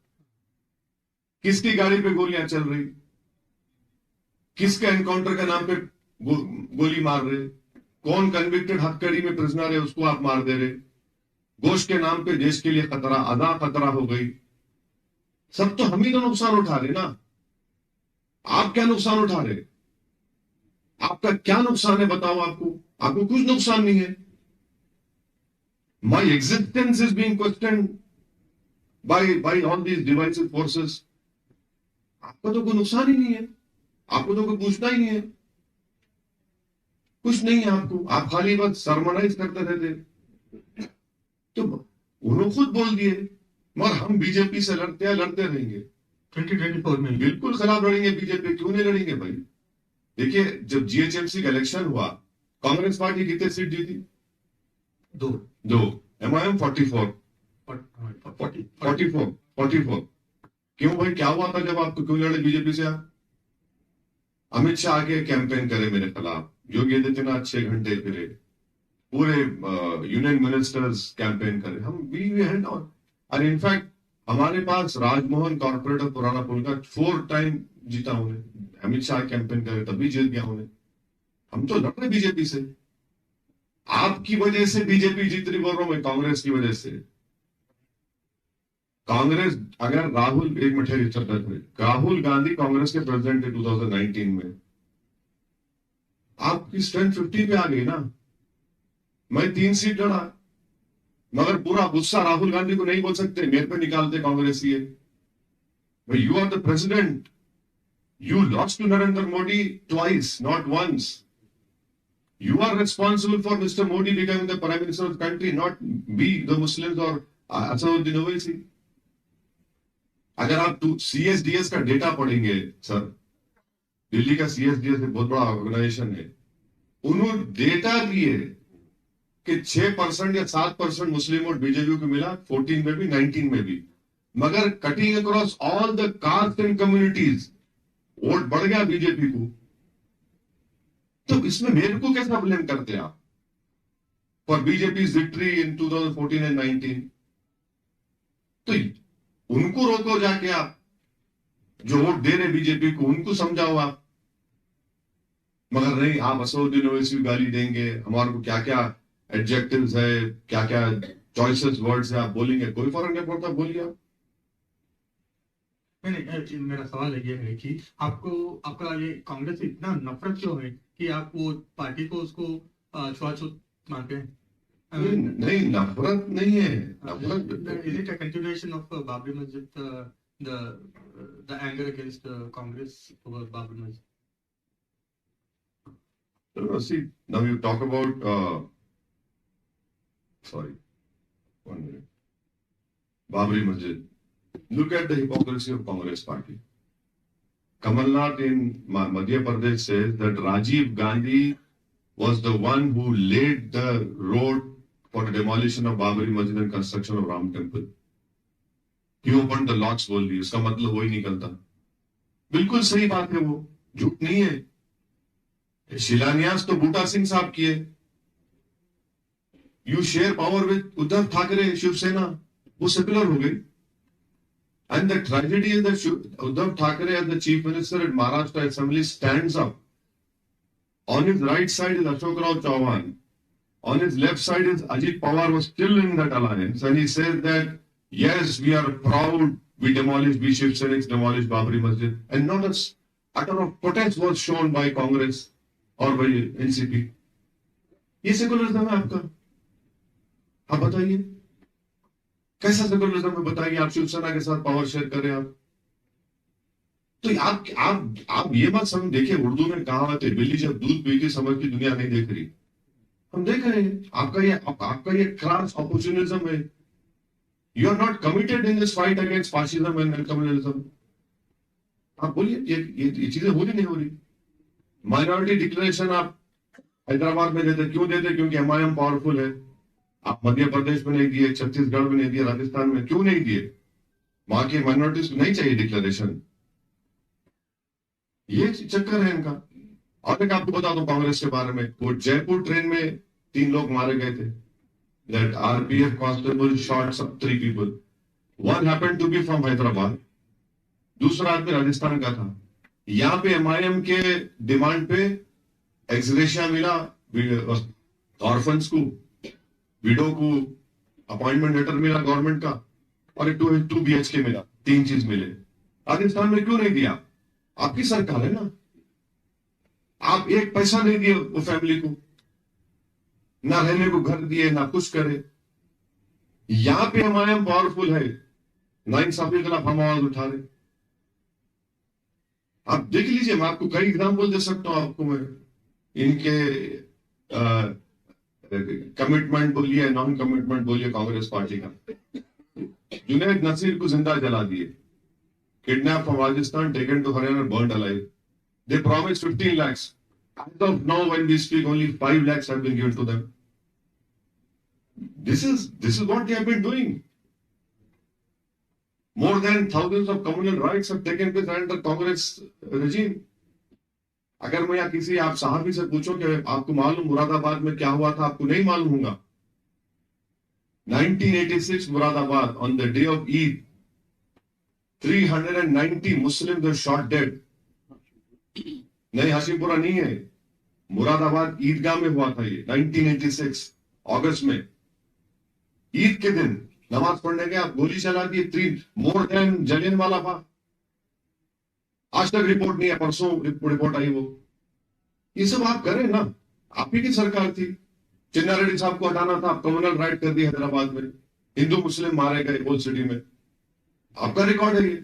किसकी गाड़ी पे गोलियां चल रही, किसके एनकाउंटर के नाम पे गोली मार रहे, कौन कन्विक्टेड हथकड़ी में प्रिजनर है उसको आप मार दे रहे, गोश्त के नाम पे देश के लिए खतरा, आधा खतरा हो गई। सब तो हम ही तो नुकसान उठा रहे ना। आप क्या नुकसान उठा रहे? आपका क्या नुकसान है बताओ? आपको कुछ नुकसान नहीं है। My existence is being questioned by all these divisive forces. आपका तो कोई नुकसान ही नहीं है, आपको तो कोई पूछना ही नहीं है, कुछ नहीं है आपको। आप खाली बस सरमनाइज करते रहते। तो उन्होंने खुद बोल दिए, मगर हम बीजेपी से लड़ते रहेंगे 2024 में। बिल्कुल खिलाफ लड़ेंगे बीजेपी। क्यों नहीं लड़ेंगे भाई? देखिए, जब जीएचएमसी का इलेक्शन हुआ, कांग्रेस पार्टी कितने सीट जीती? दो। एमआईएम 44। क्यों भाई, क्या हुआ था जब आपको? क्यों लड़े बीजेपी से आप? अमित शाह आगे कैंपेन करे मेरे खिलाफ, योगी आदित्यनाथ 6 घंटे फिरे, पूरे यूनियन मिनिस्टर्स कैंपेन करे, हम वी हैड ऑन। और इनफैक्ट हमारे पास राजमोहन कॉर्पोरेटर पुराना पुल का 4 टाइम जीता उन्हें। अमित शाह कैंपेन करे तभी जीत गया उन्हें। हम तो लड़ रहे बीजेपी से। आपकी वजह से बीजेपी जीत रही, बोल रहा हूं मैं, कांग्रेस की वजह से। कांग्रेस, अगर राहुल, एक मिनट, राहुल गांधी कांग्रेस के प्रेसिडेंट थे 2019 में, आपकी स्ट्रेंथ 50 पे आ गई ना। मैं 3 सीट लड़ा, मगर पूरा गुस्सा राहुल गांधी को नहीं बोल सकते, मेरे पे निकालते कांग्रेस ही है। You are the president, you lost to Narendra Modi twice, not once. You are responsible for Mr. Modi becoming the Prime Minister of the country, not we, the Muslims or Asaduddin Owaisi. अगर आप CSDS का data पढ़ेंगे sir, Delhi का CSDS एक बहुत बड़ा organisation है, उन्होंने डेटा दिए कि 6% या 7% मुस्लिम वोट बीजेपी को मिला, 14 में भी 19 में भी, मगर cutting across all the caste and communities vote बढ़ गया बीजेपी को। तो इसमें मेरे को कैसा ब्लेम करते हैं आप for BJP victory in 2014 and 19? तो उनको रोको जाके, आप जो वोट दे रहे बीजेपी को उनको समझाओ आप। मगर नहीं, आप असदुद्दीन ओवैसी गाली देंगे, हमारे को क्या क्या एडजेक्टिव्स है, क्या क्या चॉइसेस वर्ड्स है आप बोलेंगे, कोई फर्क नहीं पड़ता, बोलिए आप। नहीं, मेरा सवाल ये है कि आपका ये कांग्रेस से इतना नफरत क्यों है कि आप वो पार्टी को उसको छुआछूत मानते हैं? नहीं, नफरत नहीं है। नफरत is it a continuation of Babri Masjid, the anger against Congress over Babri Masjid? See, now you talk about sorry, 1 minute. Babri Masjid. Look at the hypocrisy of Congress party. Kamalnath in Madhya Pradesh says that Rajiv Gandhi was the one who laid the road for the demolition of Babri Masjid and construction of Ram Temple. He opened the locks, बोल दी, उसका मतलब वही निकलता। बिल्कुल सही बात है, वो झूठ नहीं है। शिलान्यास तो बूटा सिंह साहब किए। You share power with Uddhav Thackeray, Shiv Sena, वो सेकुलर हो गई। And the tragedy is that Uddhav Thackeray, as the Chief Minister at Maharashtra Assembly, stands up. On his right side is Ashok Rao Chauhan. On his left side is Ajit Pawar, was still in that alliance. And he says that, yes, we are proud, we Shiv Sainik demolished Babri Masjid. And not a utter of protest was shown by Congress or by NCP. ये secularism है आपका? आप बताइए कैसा secularism है, बताइए। आप शिवसेना के साथ पावर शेयर करें आप, तो आप ये मत समझ, देखिए उर्दू में कहावत है, बिल्ली जब दूध पीती समझती दुनिया नहीं देख रही। हम देख रहे हैं आपका ये क्रॉस अपॉर्चुनिज्म है। You are not committed in this fight against fascism and communalism. आप बोलिए ये चीजें हो रही नहीं हो रही। माइनॉरिटी डिक्लेरेशन आप हैदराबाद में देते, क्यों देते? क्योंकि एमआईएम पावरफुल है। आप मध्य प्रदेश में नहीं दिए, छत्तीसगढ़ में नहीं दिए, राजस्थान में क्यों नहीं दिए? वहां की माइनॉरिटीज को नहीं चाहिए डिक्लेरेशन। ये चक्कर है इनका। और एक आपको बता दूं कांग्रेस के बारे में, वो जयपुर ट्रेन में 3 लोग मारे गए थे। That RPF constable shot some 3 people. One happened to be from Hyderabad. दूसरा आदमी राजस्थान का था। यहाँ पे एमआईएम के डिमांड पे एक्सग्रेशिया मिला ऑर्फन्स को, विडो को अपॉइंटमेंट लेटर मिला गवर्नमेंट का, और एक 2 BHK मिला। 3 चीज मिले। राजस्थान में क्यों नहीं दिया? आपकी सरकार है ना। आप 1 पैसा नहीं दिए वो फैमिली को, ना रहने को घर दिए, ना कुछ करे। यहां पे एमआईएम पावरफुल है, नाइंसाफी के खिलाफ हम आवाज उठा रहे। आप देख लीजिए, मैं आपको कई एग्जाम्पल दे सकता हूं आपको मैं, इनके कमिटमेंट बोलिए, नॉन कमिटमेंट बोलिए कांग्रेस पार्टी का। जुनैद नसीर को जिंदा जला दिए, kidnap from Rajasthan, taken to Haryana, burned alive. They promise 15 lakhs. As of now, when we speak, only 5 lakhs have been given to them. This is what they have been doing. More than thousands of communal rights have taken place under Congress regime. अगर मैं या किसी आप साहबी से पूछो कि आपको मालूम मुरादाबाद में क्या हुआ था, आपको नहीं मालूम होगा। 1986 Moradabad, on the day of Eid, 390 Muslims were shot dead. नहीं, हाशिमपुरा नहीं है, मुरादाबाद ईदगाह में हुआ था ये 1986 अगस्त में। ईद के दिन नमाज पढ़ने गए, आप गोली चला दी। 3 मोर देन जलियांवाला बाग। आज तक रिपोर्ट नहीं है, परसों रिपोर्ट आई वो। ये सब आप करें ना, आप ही की सरकार थी। चिन्ना रेड्डी साहब को हटाना था, कम्युनल राइट कर दिया हैदराबाद में, हिंदू मुस्लिम मारे गए ओल्ड सिटी में। आपका रिकॉर्ड है ये।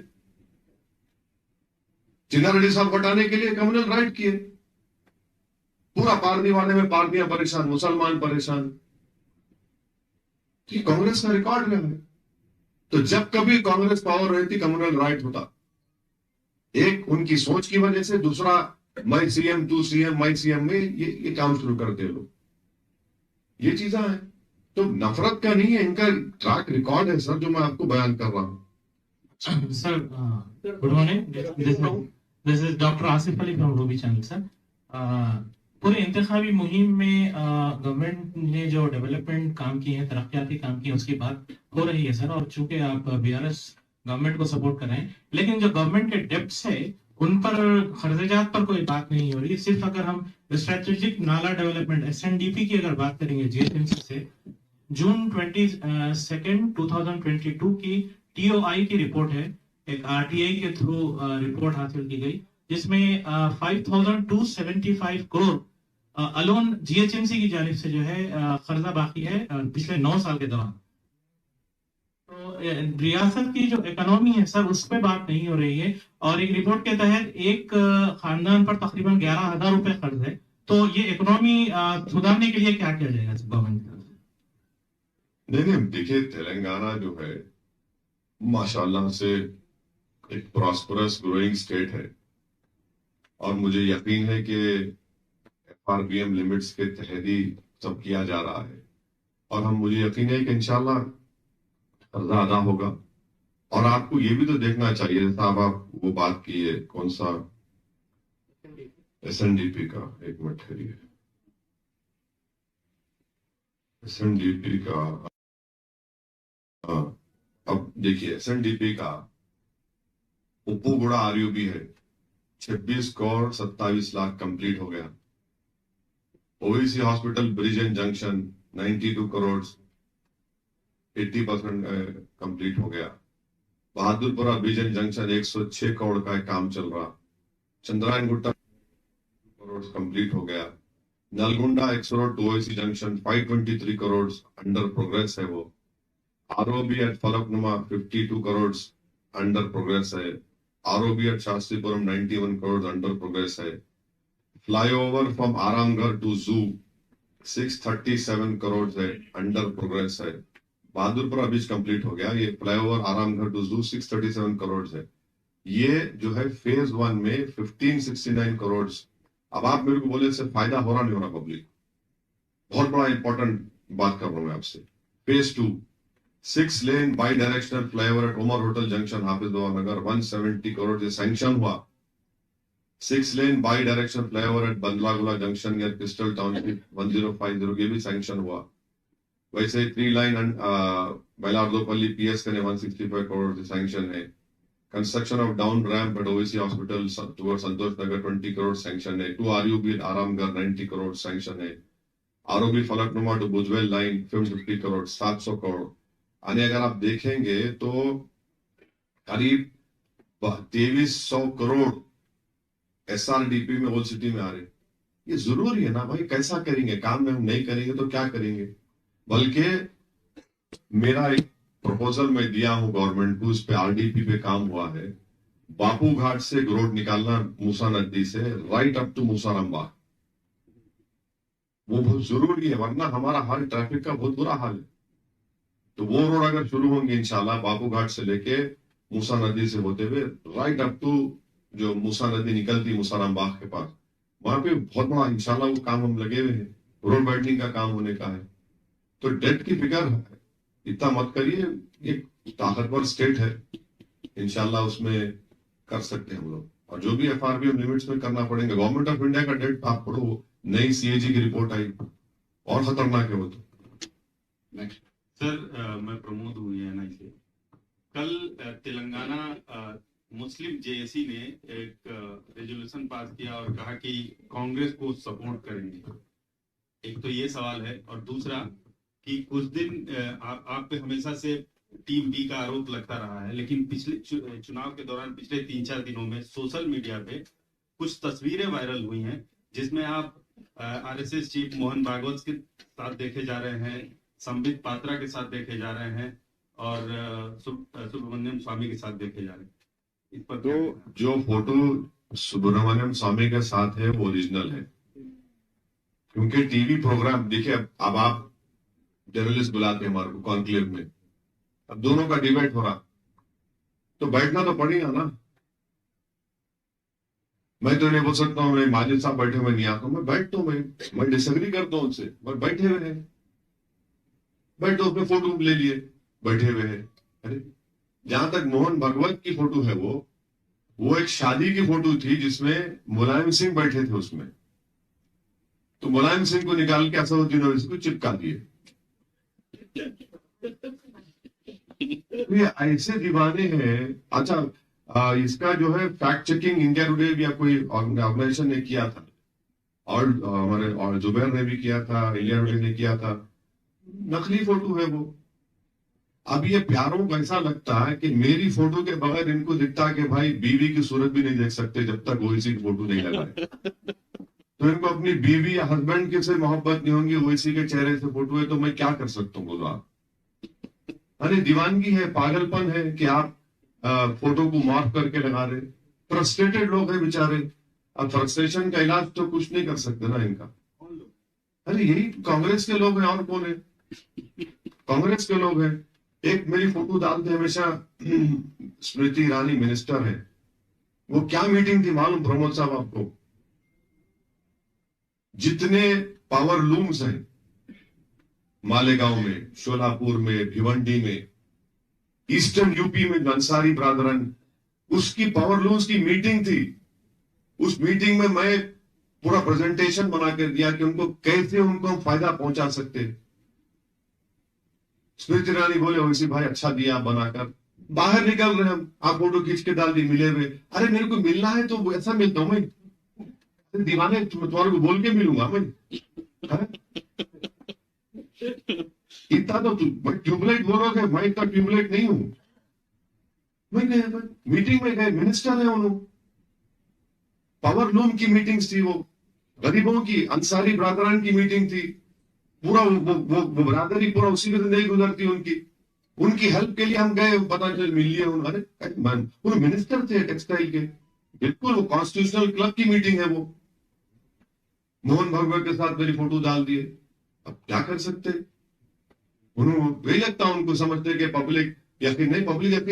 चिन्ना रेड्डी साहब को हटाने के लिए कम्युनल राइट किए। पूरा पारदीवाने में पारदियां परेशान, मुसलमान परेशान। ये कांग्रेस का रिकॉर्ड है। तो जब कभी कांग्रेस पावर रहती, कम्युनल राइट होता। एक उनकी सोच की वजह से, दूसरा मैं सीएम तू सीएम मैं सीएम में ये काम शुरू करते लोग। ये चीजें हैं। तो नफरत का नहीं है, इनका ट्रैक रिकॉर्ड है सर, जो मैं आपको बयान कर रहा हूं। Sir good morning, this is doctor Asif Ali from Ruby channel. Sir पूरे इंतखाबी मुहिम में गवर्नमेंट ने जो डेवलपमेंट काम किए हैं, तरक्याती काम किए हैं, उसकी बात हो रही है सर। और चूंकि आप बीआरएस गवर्नमेंट को सपोर्ट कर रहे हैं, लेकिन जो गवर्नमेंट के डेब्ट्स है उन पर, खर्चात पर कोई बात नहीं हो रही। सिर्फ अगर हम स्ट्रेटेजिक नाला डेवलपमेंट SNDP की अगर बात करेंगे GHMC से, जून 22, 2022 की TOI की रिपोर्ट है, एक RTI के थ्रू रिपोर्ट हासिल की गई, जिसमें 5275 करोड़ अलोन GHMC की जानिब से जो है कर्जा बाकी है पिछले 9 साल के दौरान। तो रियासत की जो इकोनॉमी है सर, उस पर बात नहीं हो रही है। और एक रिपोर्ट के तहत एक खानदान पर तकरीबन 11,000 रुपए कर्ज है। तो ये इकोनॉमी सुधारने के लिए क्या किया जाएगा गवर्नमेंट की तरफ से? नहीं, देखिए तेलंगाना जो है माशाल्लाह से एक प्रॉस्परस ग्रोइंग स्टेट है, और मुझे यकीन है कि FRBM लिमिट्स के तहत ही सब किया जा रहा है। और मुझे यकीन है कि इंशाल्लाह कर्जा अदा होगा। और आपको ये भी तो देखना चाहिए साहब, आप वो बात की है, कौन सा SNDP का, एक मिनट ठहरिए, SNDP का, हाँ, अब देखिए SNDP का उप्पूगुड़ा RUB है, 26 करोड़ 27 लाख कंप्लीट हो गया। OEC hospital bridge and junction 92 crore 80% complete हो गया। Bahadurpura bridge and junction 106 crore का काम चल रहा। चंद्रायन गुट्टा करोड़ कंप्लीट हो गया। Nalgonda 100 road to OEC junction 523 crore under progress है वो। ROB at Falaknuma 52 crore under progress है। ROB at Shastripuram 91 crores under progress है. Flyover from Aramgarh to Zoo 637 crores है, under progress है. बहादुरपुरा बीच कंप्लीट हो गया. ये फ्लाईओवर आरामगढ़ टू जू 637 करोड़ है. ये जो है फेज 1 में 1569 करोड़. अब आप मेरे को बोले इससे फायदा हो रहा नहीं हो रहा पब्लिक? बहुत बड़ा इंपॉर्टेंट बात कर रहा हूं मैं आपसे. Phase 2 6 lane bidirectional flyover at Umar hotel junction Hafizbagh Nagar 170 crore से सैंक्शन हुआ. 6 lane bidirectional flyover at Bandlaguda junction near crystal township 1050 ये भी सैंक्शन हुआ. वैसे 3 लाइन बैलारदोपल्ली PS के 165 करोड़ से सैंक्शन है. Construction of down ramp at Owaisi hospital toward Santosh Nagar 20 crore sanction है. 2 RUB at Aramghar 90 crore sanction है. ROB Falaknuma to Bhujbal line 50 crore 700 crore. यानी अगर आप देखेंगे तो करीब 2300 करोड़ SRDP में ओल्ड सिटी में आ रहे. ये जरूरी है ना भाई? कैसा करेंगे काम में? हम नहीं करेंगे तो क्या करेंगे? बल्कि मेरा एक प्रपोजल मैं दिया हूं गवर्नमेंट को, उस पे RDP पे काम हुआ है. बापू घाट से एक रोड निकालना मूसा नदी से राइट अप टू मूसाराम. वो बहुत जरूरी है, वरना हमारा हाल ट्रैफिक का बहुत बुरा हाल है. तो वो रोड अगर शुरू होंगे इंशाल्लाह बापू घाट से लेके मूसा नदी से होते हुए राइट अप टू जो मूसा नदी निकलती मूसाराम बाग के पास, वहां पे बहुत बड़ा इंशाल्लाह वो काम हम लगे हुए हैं. रोड वाइडनिंग का काम होने का है. तो डेट की फिक्र इतना मत करिए. एक ताकतवर स्टेट है, इंशाल्लाह उसमें कर सकते हैं हम लोग. और जो भी FRB लिमिट्स में करना पड़ेगा. गवर्नमेंट ऑफ इंडिया का डेट आप पढ़ो, नई CAG की रिपोर्ट आई और खतरनाक है वो तो. नेक्स्ट सर, मैं प्रमोद हूँ NI से. कल तेलंगाना मुस्लिम JAC ने एक रेजोल्यूशन पास किया और कहा कि कांग्रेस को सपोर्ट करेंगे. एक तो ये सवाल है, और दूसरा कि कुछ दिन आप पे हमेशा से टीम B का आरोप लगता रहा है, लेकिन पिछले चुनाव के दौरान पिछले 3-4 दिनों में सोशल मीडिया पे कुछ तस्वीरें वायरल हुई हैं जिसमें आप RSS चीफ मोहन भागवत के साथ देखे जा रहे हैं, संबित पात्रा के साथ देखे जा रहे हैं, और सुब्रमण्यम स्वामी के साथ देखे जा रहे हैं. इस पर तो जो फोटो सुब्रमण्यम स्वामी के साथ है वो ओरिजिनल है, क्योंकि टीवी प्रोग्राम देखिए. अब आप जर्नलिस्ट बुलाते हैं हमारे को कॉन्क्लेव में, अब दोनों का डिबेट हो रहा तो बैठना तो पड़ेगा ना. मैं तो नहीं बोल सकता हूँ मैं माजिद साहब बैठे हुए नहीं आता. मैं बैठता हूँ, मैं डिसएग्री करता हूँ उनसे, पर बैठे हुए हैं, बैठो उसमें फोटो ले लिए बैठे हुए हैं. अरे जहां तक मोहन भागवत की फोटो है वो एक शादी की फोटो थी जिसमें मुलायम सिंह बैठे थे उसमें. तो मुलायम सिंह को निकाल के असदुद्दीन ओवैसी को चिपका दिए. ये ऐसे दीवाने हैं. अच्छा, इसका जो है फैक्ट चेकिंग इंडिया टुडे या कोई ऑर्गेनाइजेशन ने किया था, और हमारे और जुबैर ने भी किया था, इंडिया टुडे ने किया था. नकली फोटो है वो. अब ये प्यारों को ऐसा लगता है कि मेरी फोटो के बगैर इनको दिखता है कि भाई बीवी की सूरत भी नहीं देख सकते जब तक ओवैसी की फोटो नहीं लगाए. तो इनको अपनी बीवी या हस्बैंड के से मोहब्बत नहीं होंगी, ओवैसी के चेहरे से फोटो है, तो मैं क्या कर सकता हूँ बोलो आप. अरे दीवानगी है, पागलपन है कि आप फोटो को मार्क करके लगा रहे. फ्रस्ट्रेटेड लोग हैं बेचारे. अब फ्रस्ट्रेशन का इलाज तो कुछ नहीं कर सकते ना इनका. अरे यही कांग्रेस के लोग हैं, और कौन है? कांग्रेस के लोग हैं. एक मेरी फोटो डालते हमेशा, स्मृति ईरानी मिनिस्टर है. वो क्या मीटिंग थी मालूम प्रमोद साहब आपको? जितने पावर लूम्स हैं मालेगांव में, शोलापुर में, भिवंडी में, ईस्टर्न यूपी में अंसारी ब्रादरन, उसकी पावर लूम्स की मीटिंग थी. उस मीटिंग में मैं पूरा प्रेजेंटेशन बना कर दिया कि उनको कैसे उनको फायदा पहुंचा सकते. स्मृति ईरानी बोले ओवैसी भाई अच्छा दिया बनाकर. बाहर निकल रहे हम, आप फोटो खींच के डाल दी मिले हुए. अरे मेरे को मिलना है तो ऐसा मिलता हूं मैं. दीवाने तुम्हारे को बोल के मिलूंगा मैं. इतना तो मैं ट्यूबलाइट बोलोगे, मैं इतना ट्यूबलाइट नहीं हूं. मैं गए मीटिंग में, गए मिनिस्टर है उन्होंने. पावर लूम की मीटिंग्स थी, वो गरीबों की, अंसारी ब्रादरान की मीटिंग थी. पूरा वो ब्रादरी पूरा उसी में जिंदगी गुजरती उनकी. उनकी हेल्प के लिए हम गए, पता चल मिल लिया अरे वो मिनिस्टर थे टेक्सटाइल के, बिल्कुल वो कॉन्स्टिट्यूशनल क्लब की मीटिंग है, वो मोहन भागवत के साथ मेरी फोटो डाल दिए। अब क्या कर सकते, उन्होंने वही लगता उनको समझते कि पब्लिक यकीन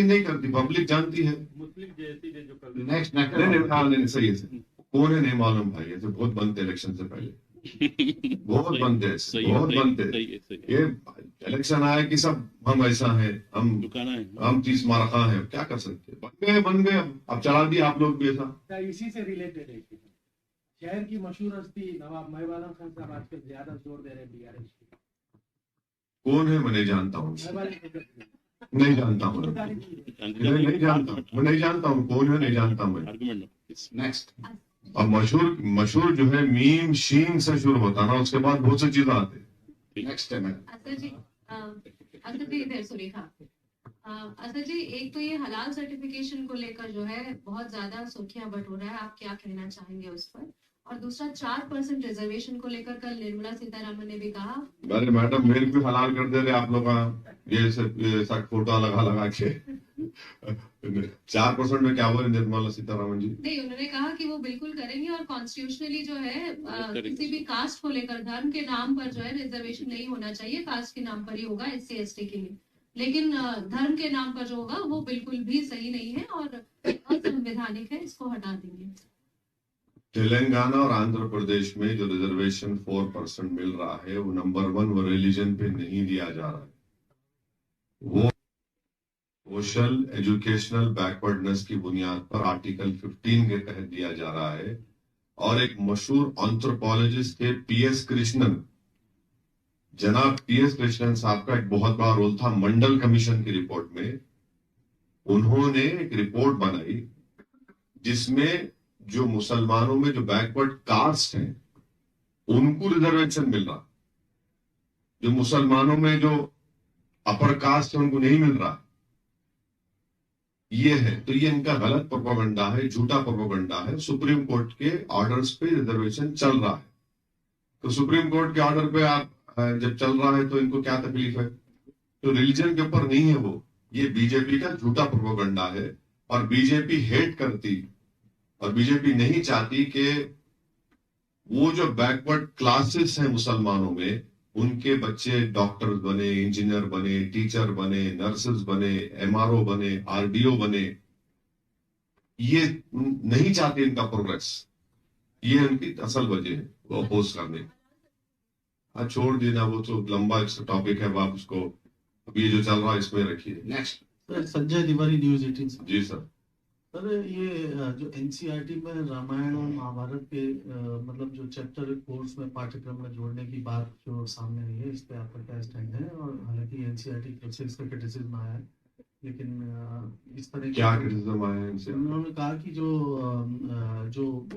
नहीं करती, पब्लिक जानती है। मुस्लिम जेएसी ने जो कल नेक्स्ट नहीं सही है सही। कौन है नहीं मालूम भाई, ऐसे बहुत बनते इलेक्शन से पहले, बहुत बनते हैं, बहुत बनते हैं। ये इलेक्शन आया कि सब हम ऐसा हैं, हम 30 मार्का हैं, क्या कर सकते, बन गए अब चला दिया आप लोग भी ऐसा। सर, इसी से रिलेटेड है कि शहर की मशहूर हस्ती नवाब महबूब खान साहब आजकल ज्यादा जोर दे रहे हैं बीआरएस पे। कौन है मैं नहीं जानता हूँ, नहीं जानता हूँ, नहीं जानता हूँ कौन है, नहीं जानता मैं। नेक्स्ट अब मशहूर जो है मीम शीन से शुरू होता ना, उसके बाद बहुत सी चीजें आती। नेक्स्ट है मैं असद जी इधर सुरेखा। असद जी, एक तो ये हलाल सर्टिफिकेशन को लेकर जो है बहुत ज्यादा सुर्खियां बटोर रहा है, आप क्या कहना चाहेंगे उस पर? और दूसरा 4% रिजर्वेशन को लेकर कल निर्मला सीतारमण ने भी कहा। अरे मैडम, मेरे को हलाल कर दे रहे आप लोग, ये सब फोटो लगा के 4% में क्या हुआ निर्मला सीतारमण जी? नहीं, उन्होंने कहा कि वो बिल्कुल करेंगे और कॉन्स्टिट्यूशनली जो है किसी भी कास्ट को लेकर धर्म के नाम पर जो है रिजर्वेशन नहीं होना चाहिए, कास्ट के नाम पर ही होगा SC ST के लिए, लेकिन धर्म के नाम पर जो होगा वो बिल्कुल भी सही नहीं है और असंवैधानिक है, इसको हटा देंगे। तेलंगाना और आंध्र प्रदेश में जो रिजर्वेशन 4% मिल रहा है, वो नंबर 1 वो रिलीजन पे नहीं दिया जा रहा है, वो सोशल एजुकेशनल बैकवर्डनेस की बुनियाद पर आर्टिकल 15 के तहत दिया जा रहा है। और एक मशहूर एंथ्रोपोलॉजिस्ट थे PS कृष्णन, जनाब PS कृष्णन साहब का एक बहुत बड़ा रोल था मंडल कमीशन की रिपोर्ट में। उन्होंने एक रिपोर्ट बनाई जिसमें जो मुसलमानों में जो बैकवर्ड कास्ट हैं उनको रिजर्वेशन मिल रहा, जो मुसलमानों में जो अपर कास्ट है उनको नहीं मिल रहा, ये है। तो ये इनका गलत प्रोपेगेंडा है, झूठा प्रोपेगेंडा है। सुप्रीम कोर्ट के ऑर्डर्स पे रिजर्वेशन चल रहा है, तो सुप्रीम कोर्ट के ऑर्डर पे आप जब चल रहा है तो इनको क्या तकलीफ है? तो रिलीजन के ऊपर नहीं है वो, ये बीजेपी का झूठा प्रोपेगेंडा है। और बीजेपी हेट करती और बीजेपी नहीं चाहती कि वो जो बैकवर्ड क्लासेस हैं मुसलमानों में, उनके बच्चे डॉक्टर्स बने, इंजीनियर बने, टीचर बने, नर्सेस बने, MRO बने, RDO बने। ये नहीं चाहते इनका प्रोग्रेस, ये उनकी असल वजह है वो अपोज करने। हाँ, छोड़ देना, वो तो लंबा टॉपिक है, आप उसको अभी जो चल रहा है इसमें रखिए। Next sir, Sanjay Tiwari, news 18। जी सर। सर, ये जो NCERT में रामायण और महाभारत के मतलब जो चैप्टर कोर्स में पाठ्यक्रम में जोड़ने की बात जो सामने आई है, इस पे आपका क्या स्टैंड है? और हालांकि NCERT की तरफ से इसका क्रिटिसिज्म आया है, लेकिन इस तरह क्या क्रिटिसिज्म आया है इनसे? उन्होंने कहा कि जो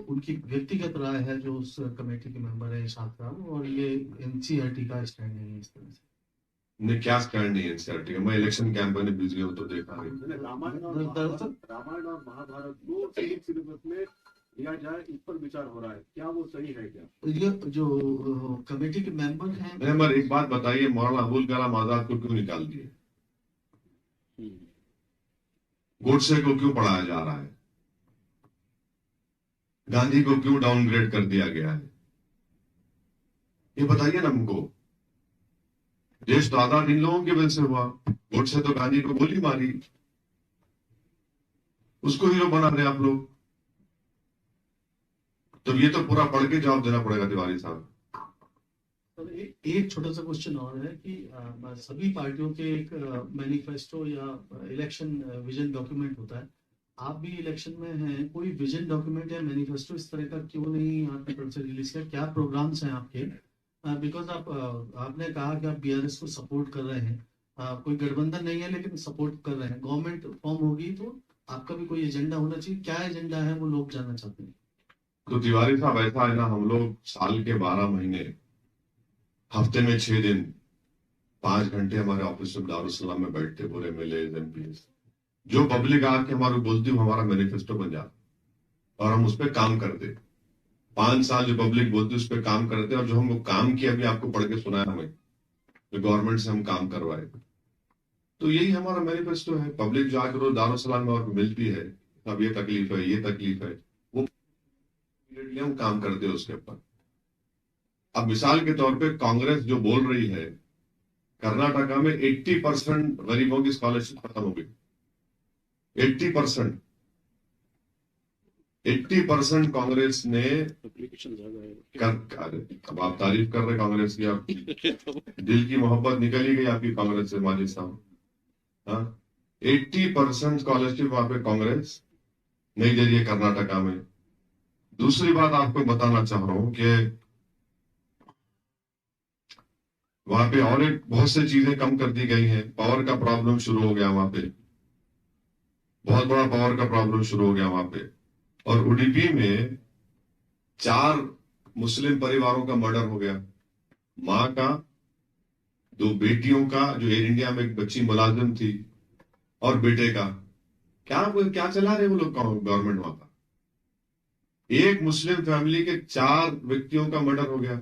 उनकी व्यक्तिगत राय है, जो उस कमेटी के मेंबर है इरशाद साहब, और ये NCERT का स्टैंड नहीं है इस तरह से। ने क्या स्टैंड नहीं है NCERT का? मैं इलेक्शन कैंपेन में बिजी हूँ तो देखा नहीं। रामायण और महाभारत को सिलेबस में लिया जाए, इस पर विचार हो रहा है, क्या वो सही है? क्या ये जो कमेटी के मेंबर हैं, मेंबर एक बात बताइए, मौलाना अबुल कलाम आजाद को क्यों निकाल दिए? गोडसे को क्यों पढ़ाया जा रहा है? गांधी को क्यों डाउनग्रेड कर दिया गया है? ये बताइए ना हमको। देश तो आजाद इन लोगों की वजह से हुआ। गोडसे तो गांधी को गोली मारी, उसको हीरो बना रहे आप लोग। तो ये तो पूरा पढ़ के जवाब देना पड़ेगा तिवारी साहब। सर, एक छोटा सा क्वेश्चन और है कि सभी पार्टियों के एक मैनिफेस्टो या इलेक्शन विजन डॉक्यूमेंट होता है, आप भी इलेक्शन में हैं, कोई विजन डॉक्यूमेंट या मैनिफेस्टो इस तरह का क्यों नहीं आपने तरफ से रिलीज किया? क्या प्रोग्राम्स हैं आपके? बिकॉज आपने कहा कि आप BRS को सपोर्ट कर रहे हैं, कोई गठबंधन नहीं है लेकिन सपोर्ट कर रहे हैं, गवर्नमेंट फॉर्म होगी तो आपका भी कोई एजेंडा होना चाहिए। क्या एजेंडा है वो लोग जानना चाहते हैं। तो तिवारी साहब ऐसा है ना, हम लोग साल के 12 महीने, हफ्ते में 6 दिन 5 घंटे हमारे ऑफिस में दारुसलाम में बैठते पूरे MLAs MPs, जो पब्लिक आके हमारे बोलती हूँ हमारा मैनिफेस्टो बन जाता और हम उस पर काम करते। 5 साल जो पब्लिक बोलती उस पर काम करते, और जो हम काम किया अभी आपको पढ़ के सुनाया हमें, जो गवर्नमेंट से हम काम करवाए। तो यही हमारा मैनिफेस्टो है। पब्लिक जाकर रोज दारुसलाम में और मिलती है, अब ये तकलीफ है, ये तकलीफ है, वो हम काम करते हैं उसके ऊपर। अब मिसाल के तौर पे कांग्रेस जो बोल रही है, कर्नाटका में 80% गरीबों की स्कॉलरशिप खत्म हो गई। 80% कांग्रेस ने अब आप तारीफ कर रहे कांग्रेस की, आप दिल की मोहब्बत निकल ही गई आपकी कांग्रेस से माजिद साहब। हाँ, 80% स्कॉलरशिप वहां पे कांग्रेस नहीं दे रही है कर्नाटका में। दूसरी बात आपको बताना चाह रहा हूं कि वहां पे और एक बहुत सी चीजें कम कर दी गई हैं। पावर का प्रॉब्लम शुरू हो गया वहां पे, बहुत बड़ा पावर का प्रॉब्लम शुरू हो गया वहां पे। और उडुपी में 4 मुस्लिम परिवारों का मर्डर हो गया, माँ का, 2 बेटियों का, जो एयर इंडिया में एक बच्ची मुलाजिम थी, और बेटे का। क्या चला रहे वो लोग गवर्नमेंट वहां का। एक मुस्लिम फैमिली के 4 व्यक्तियों का मर्डर हो गया,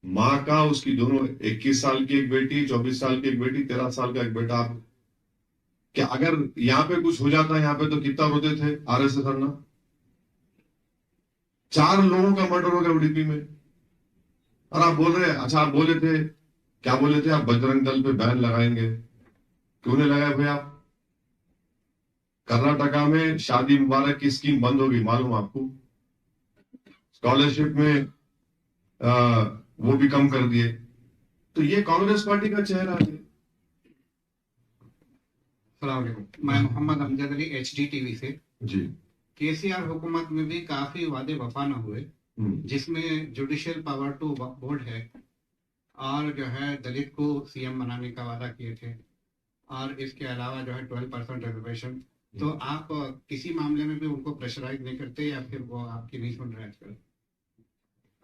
माँ का, उसकी दोनों 21 साल की एक बेटी, 24 साल की एक बेटी, 13 साल का एक बेटा। क्या अगर यहाँ पे कुछ हो जाता यहाँ पे तो कितना रोते थे आरएसएस अन्ना। 4 लोगों का मर्डर हो गया उडुपी में। और आप बोल रहे, अच्छा आप बोले थे, क्या बोले थे आप, बजरंग दल पे बैन लगाएंगे, क्यों नहीं लगाए भाई आप? कर्नाटका में शादी मुबारक की स्कीम बंद हो गई, मालूम आपको? स्कॉलरशिप में वो भी कम कर दिए। तो ये कांग्रेस पार्टी का चेहरा है। अस्सलाम वालेकुम, मैं मोहम्मद अमजद अली HD TV से जी। केसीआर हुकूमत में भी काफी वादे वफा न हुए, जिसमें जुडिशियल पावर टू बोर्ड है, और जो है दलित को CM बनाने का वादा किए थे, और इसके अलावा जो है 12% रिजर्वेशन। तो आप किसी मामले में भी उनको प्रेशराइज नहीं करते, या फिर वो आपकी नहीं सुन रहे आजकल?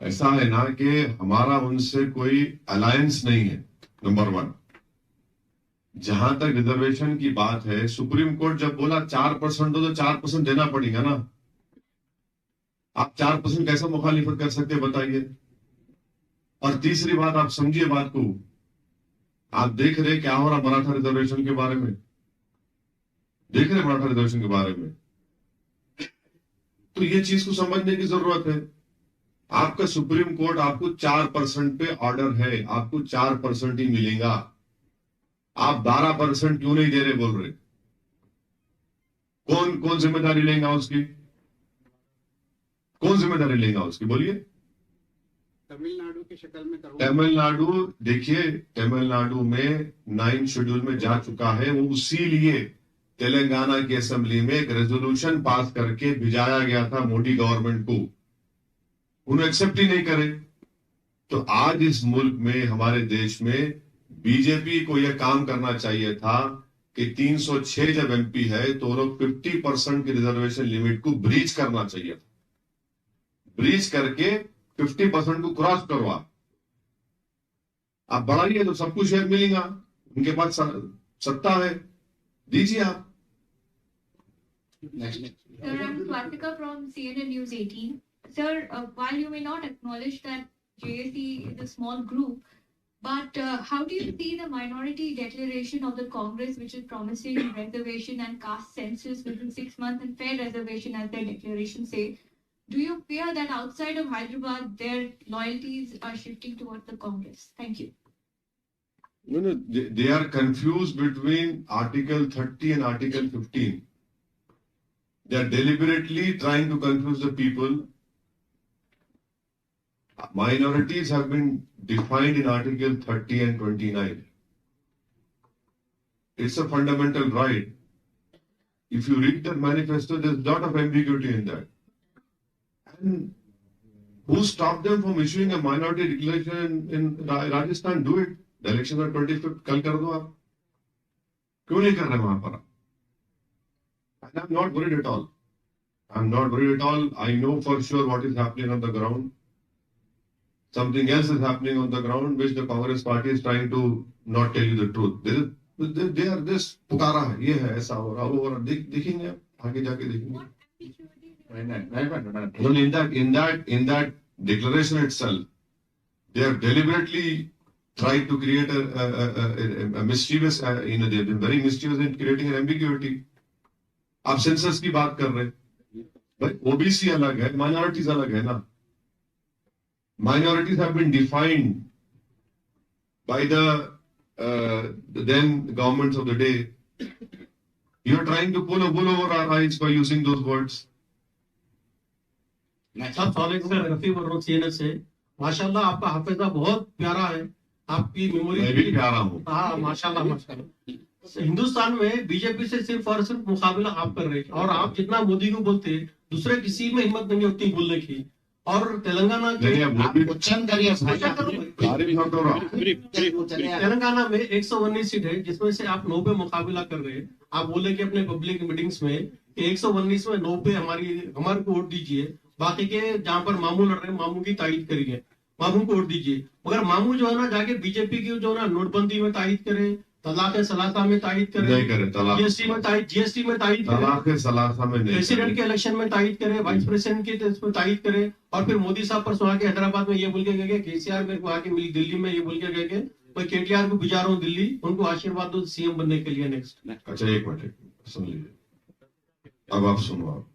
ऐसा है ना कि हमारा उनसे कोई अलायंस नहीं है, नंबर 1। जहां तक रिजर्वेशन की बात है, सुप्रीम कोर्ट जब बोला 4% हो तो 4% देना पड़ेगा ना। आप 4% कैसे मुखालिफत कर सकते बताइए? और तीसरी बात, आप समझिए बात को, आप देख रहे क्या हो रहा मराठा रिजर्वेशन के बारे में, देख रहे मराठा रिजर्वेशन के बारे में। तो ये चीज को समझने की जरूरत है। आपका सुप्रीम कोर्ट आपको 4% पे ऑर्डर है, आपको 4% ही मिलेगा। आप 12% क्यों नहीं दे रहे बोल रहे? कौन जिम्मेदारी लेगा उसकी? कौन जिम्मेदारी लेगा उसकी, बोलिए? तमिलनाडु की शक्ल में करूँ? तमिलनाडु, देखिए तमिलनाडु में 9 शेड्यूल में जा चुका है। वो उसी लिए तेलंगाना की असेंबली में एक रेजोल्यूशन पास करके भिजाया गया था मोदी गवर्नमेंट को, उन्हें एक्सेप्ट ही नहीं करे। तो आज इस मुल्क में, हमारे देश में, बीजेपी को यह काम करना चाहिए था कि 306 जब MP है तो लोग 50% की रिजर्वेशन लिमिट को ब्रीच करना चाहिए था। ब्रीच करके 50% को क्रॉस करवा, आप बढ़ाइए तो सबको शेयर मिलेगा। उनके पास सत्ता है, दीजिए आप। Sir, I'm Swatika from CNN News 18. Sir, while you may not acknowledge that JSE is a small group, but how do you see the minority declaration of the Congress, which is promising reservation and caste census within 6 months and fair reservation, as their declaration say? Do you fear that outside of Hyderabad, their loyalties are shifting towards the Congress? Thank you. No, they are confused between Article 30 and Article 15. They are deliberately trying to confuse the people. Minorities have been defined in Article 30 and 29. It's a fundamental right. If you read the manifesto, there's a lot of ambiguity in that. And who stopped them from issuing a minority declaration in Rajasthan? Do it. The elections are 25th. कल कर दो आप। क्यों नहीं कर रहे वहां पर? And I'm not worried at all. I'm not worried at all. I know for sure what is happening on the ground. Something else is happening on the ground, which the Congress party is trying to not tell you the truth. They are this पुकारा है, ये है, ऐसा हो रहा, वो हो रहा। देखेंगे आगे जाके देखेंगे। In that declaration itself, they have deliberately tried to create a mischievous, they've been very mischievous in creating an ambiguity. आप सेंसस की बात कर रहे हैं भाई, ओबीसी अलग है, माइनॉरिटीज अलग है ना. Minorities have been defined by the then governments of the day. You are trying to pull a wool over our eyes by using those words. Rafiq और CNN से माशाल्लाह आपका हाफिजा बहुत प्यारा है, आपकी मेमोरी मैं भी प्यारा हूँ. हाँ माशाल्लाह माशाल्लाह. हिंदुस्तान में बीजेपी से सिर्फ और सिर्फ मुकाबला आप कर रहे हैं, और आप जितना मोदी को बोलते हैं दूसरे किसी में हिम्मत नहीं होती बोलने की. और तेलंगाना तेलंगाना में 119 सीट है जिसमें से आप 9 पे मुकाबला कर रहे हैं. आप बोले कि अपने पब्लिक मीटिंग्स में कि 119 में 9 पे हमारे को वोट दीजिए, बाकी के जहां पर मामू लड़ रहे हैं मामू की तायद करिए, मामू को वोट दीजिए. मगर मामू जो है ना जाके बीजेपी की जो है ना नोटबंदी में तायद करे, तलाक सलासा में तायद करे, नहीं करे, जीएसटी में तायद करे, तलाक सलासा में नहीं, प्रेसिडेंट के इलेक्शन में तायद करे, वाइस प्रेसिडेंट के इसमें तायद करे. और फिर मोदी साहब पर सुना के हैदराबाद में ये बोल के गए केसीआर मेरे को आके मिली, दिल्ली में ये बोल के गए मैं केटीआर को भिजा रहा हूँ दिल्ली, उनको आशीर्वाद दो सीएम बनने के लिए नेक्स्ट. अच्छा एक मिनट सुन लीजिए, अब आप सुनो. आप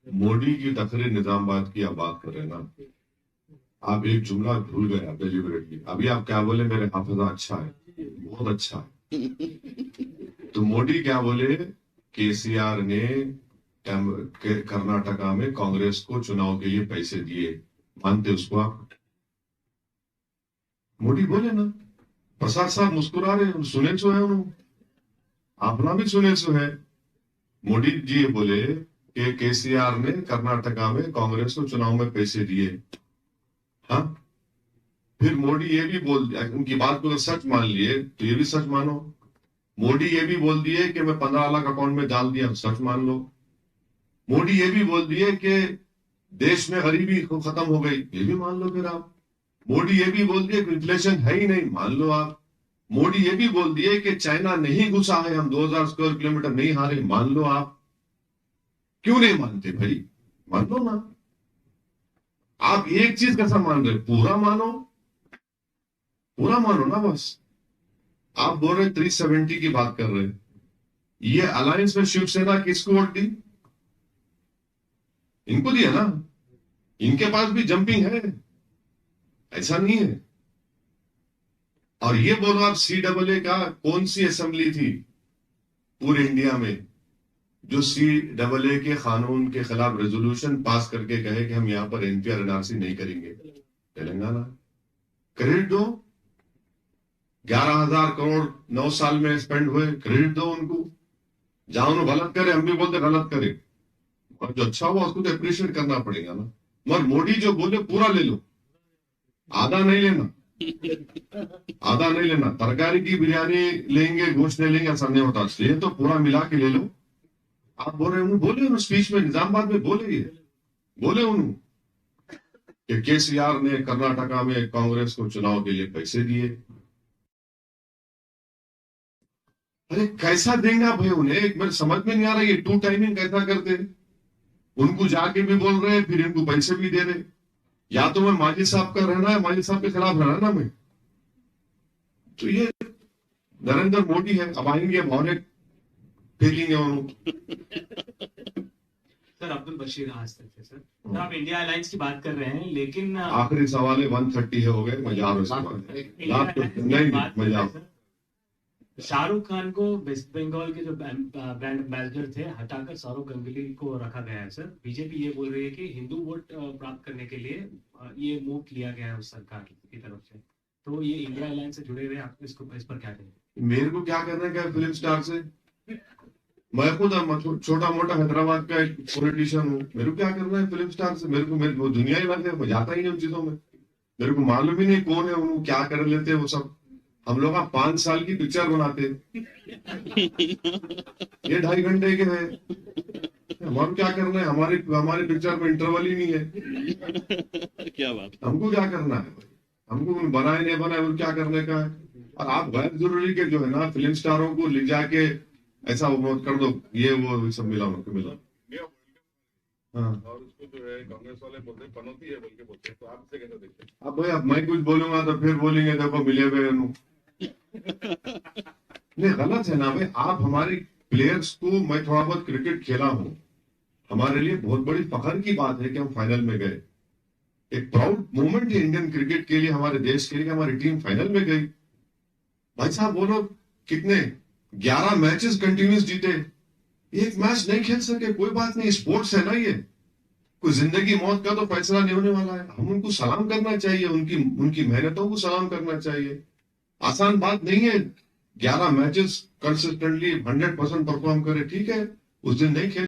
मोदी की तकरीर निजामाबाद की आप बात कर रहे हैं ना, आप एक जुमला भूल गए आप डेलिबरेटली. अभी आप क्या बोले, मेरे हाफिजा अच्छा है, बहुत अच्छा है. तो मोदी क्या बोले, केसीआर ने कर्नाटका में कांग्रेस को चुनाव के लिए पैसे दिए, मानते उसको आप? मोदी बोले ना. प्रसाद साहब मुस्कुरा रहे, सुने सो है उन्होंने, आपना भी सुने सो है. मोदी जी ये बोले कि केसीआर ने कर्नाटका में कांग्रेस को चुनाव में पैसे दिए. हाँ, फिर मोदी ये भी बोल, उनकी बात को अगर सच मान लिए तो ये भी सच मानो. मोदी ये भी बोल दिए कि मैं 15 लाख अकाउंट में डाल दिया, सच मान लो. मोदी ये भी बोल दिए कि देश में गरीबी खत्म हो गई, ये भी मान लो फिर आप. मोदी ये भी बोल दिए कि इन्फ्लेशन है ही नहीं, मान लो आप. मोदी ये भी बोल दिए कि चाइना नहीं घुसा है, हम 2000 स्क्वायर किलोमीटर नहीं हारे, मान लो आप. क्यों नहीं मानते भाई, मान लो ना. आप एक चीज कैसा मान रहे, पूरा मानो, पूरा मानो ना बस. आप बोल रहे 370 की बात कर रहे, ये अलायंस में शिवसेना किसको वोट दी? इनको दिया ना. इनके पास भी जंपिंग है, ऐसा नहीं है. और ये बोलो आप CAA का कौन सी असेंबली थी पूरे इंडिया में जो CAA के कानून के खिलाफ रेजोल्यूशन पास करके कहे कि हम यहां पर NPR NRC नहीं करेंगे? तेलंगाना. क्रेडिट दो, 11,000 करोड़ 9 साल में स्पेंड हुए, क्रेडिट दो उनको. जहां उन्होंने गलत करे हम भी बोलते गलत करे, और जो अच्छा हुआ उसको तो अप्रिशिएट करना पड़ेगा ना. मगर मोदी जो बोले पूरा ले लो, आधा नहीं लेना, आधा नहीं लेना. तरकारी की बिरयानी लेंगे, गोश्त नहीं लेंगे, ऐसा नहीं होता. ये तो पूरा मिला के ले लो. आप बोल रहे हैं, बोले उन्होंने स्पीच में निजामाबाद में बोले उन्होंने कि केसीआर ने कर्नाटका में कांग्रेस को चुनाव के लिए पैसे दिए. अरे कैसा देंगे भाई उन्हें, मेरे समझ में नहीं आ रहा ये टू टाइमिंग कैसा करते हैं. उनको जाके भी बोल रहे हैं, फिर इनको पैसे भी दे रहे. या तो मैं माजी साहब का रहना है, माजी साहब के खिलाफ रहना ना मैं. तो ये नरेंद्र मोदी है, अब आएंगे भावने फेंकेंगे उनको. सर अब्दुल बशीर आज तक है सर. तो आप इंडिया अलायंस की बात कर रहे हैं, लेकिन आखिरी सवाल है 130 है, हो गए, मैं जा रहा हूँ. नहीं मैं जा. शाहरुख खान को वेस्ट बंगाल के जो ब्रांड एम्बेसडर थे हटाकर सौरव गंगुली को रखा गया है सर. बीजेपी ये बोल रही है कि हिंदू वोट प्राप्त करने के लिए ये मूव लिया गया है उस सरकार की तरफ से. तो ये इंडिया अलायंस से जुड़े हुए, आप इसको इस पर क्या कहेंगे? मेरे को क्या करना है क्या फिल्म स्टार से? मैं खुद छोटा मोटा हैदराबाद का एक पॉलिटिशियन हूँ, मेरे को क्या करना है फिल्म स्टार से? मेरे को दुनिया ही बात है, मैं जाता ही नहीं उन चीजों में. मेरे को मालूम ही नहीं कौन है, उनको क्या कर लेते हैं वो सब. हम लोग 5 साल की पिक्चर बनाते, ये 2.5 घंटे के हैं. हमारे क्या करना है, हमारी पिक्चर में इंटरवल ही नहीं है. क्या बात, हमको क्या करना है भाई? हमको बनाए नहीं बनाए और क्या करने का है. और आप गैर जरूरी के जो है ना फिल्म स्टारों को ले जाके ऐसा कर दो, ये वो सब मिला. हाँ। और उसको जो है कांग्रेस वाले बोलते पनौती है बोल के बोलते हैं, तो आप इसे कैसे देखते हैं? अब भाई अब मैं कुछ बोलूंगा तो फिर बोलेंगे देखो मिले हुए नहीं, गलत है ना भाई। आप हमारे प्लेयर्स को, मैं थोड़ा बहुत क्रिकेट खेला हूँ, हमारे लिए बहुत बड़ी फखर की बात है कि हम फाइनल में गए। एक प्राउड मोमेंट है इंडियन क्रिकेट के लिए, हमारे देश के लिए, हमारी टीम फाइनल में गई। भाई साहब वो लोग कितने 11 मैचेस कंटिन्यूस जीते, एक मैच नहीं खेल सके, कोई बात नहीं, स्पोर्ट्स है ना, ये कोई जिंदगी मौत का तो फैसला नहीं होने वाला है। हम उनको सलाम करना चाहिए, उनकी मेहनतों को सलाम करना चाहिए। आसान बात नहीं है 11 मैचेस कंसिस्टेंटली 100% परफॉर्म करे, ठीक है, उस दिन नहीं खेल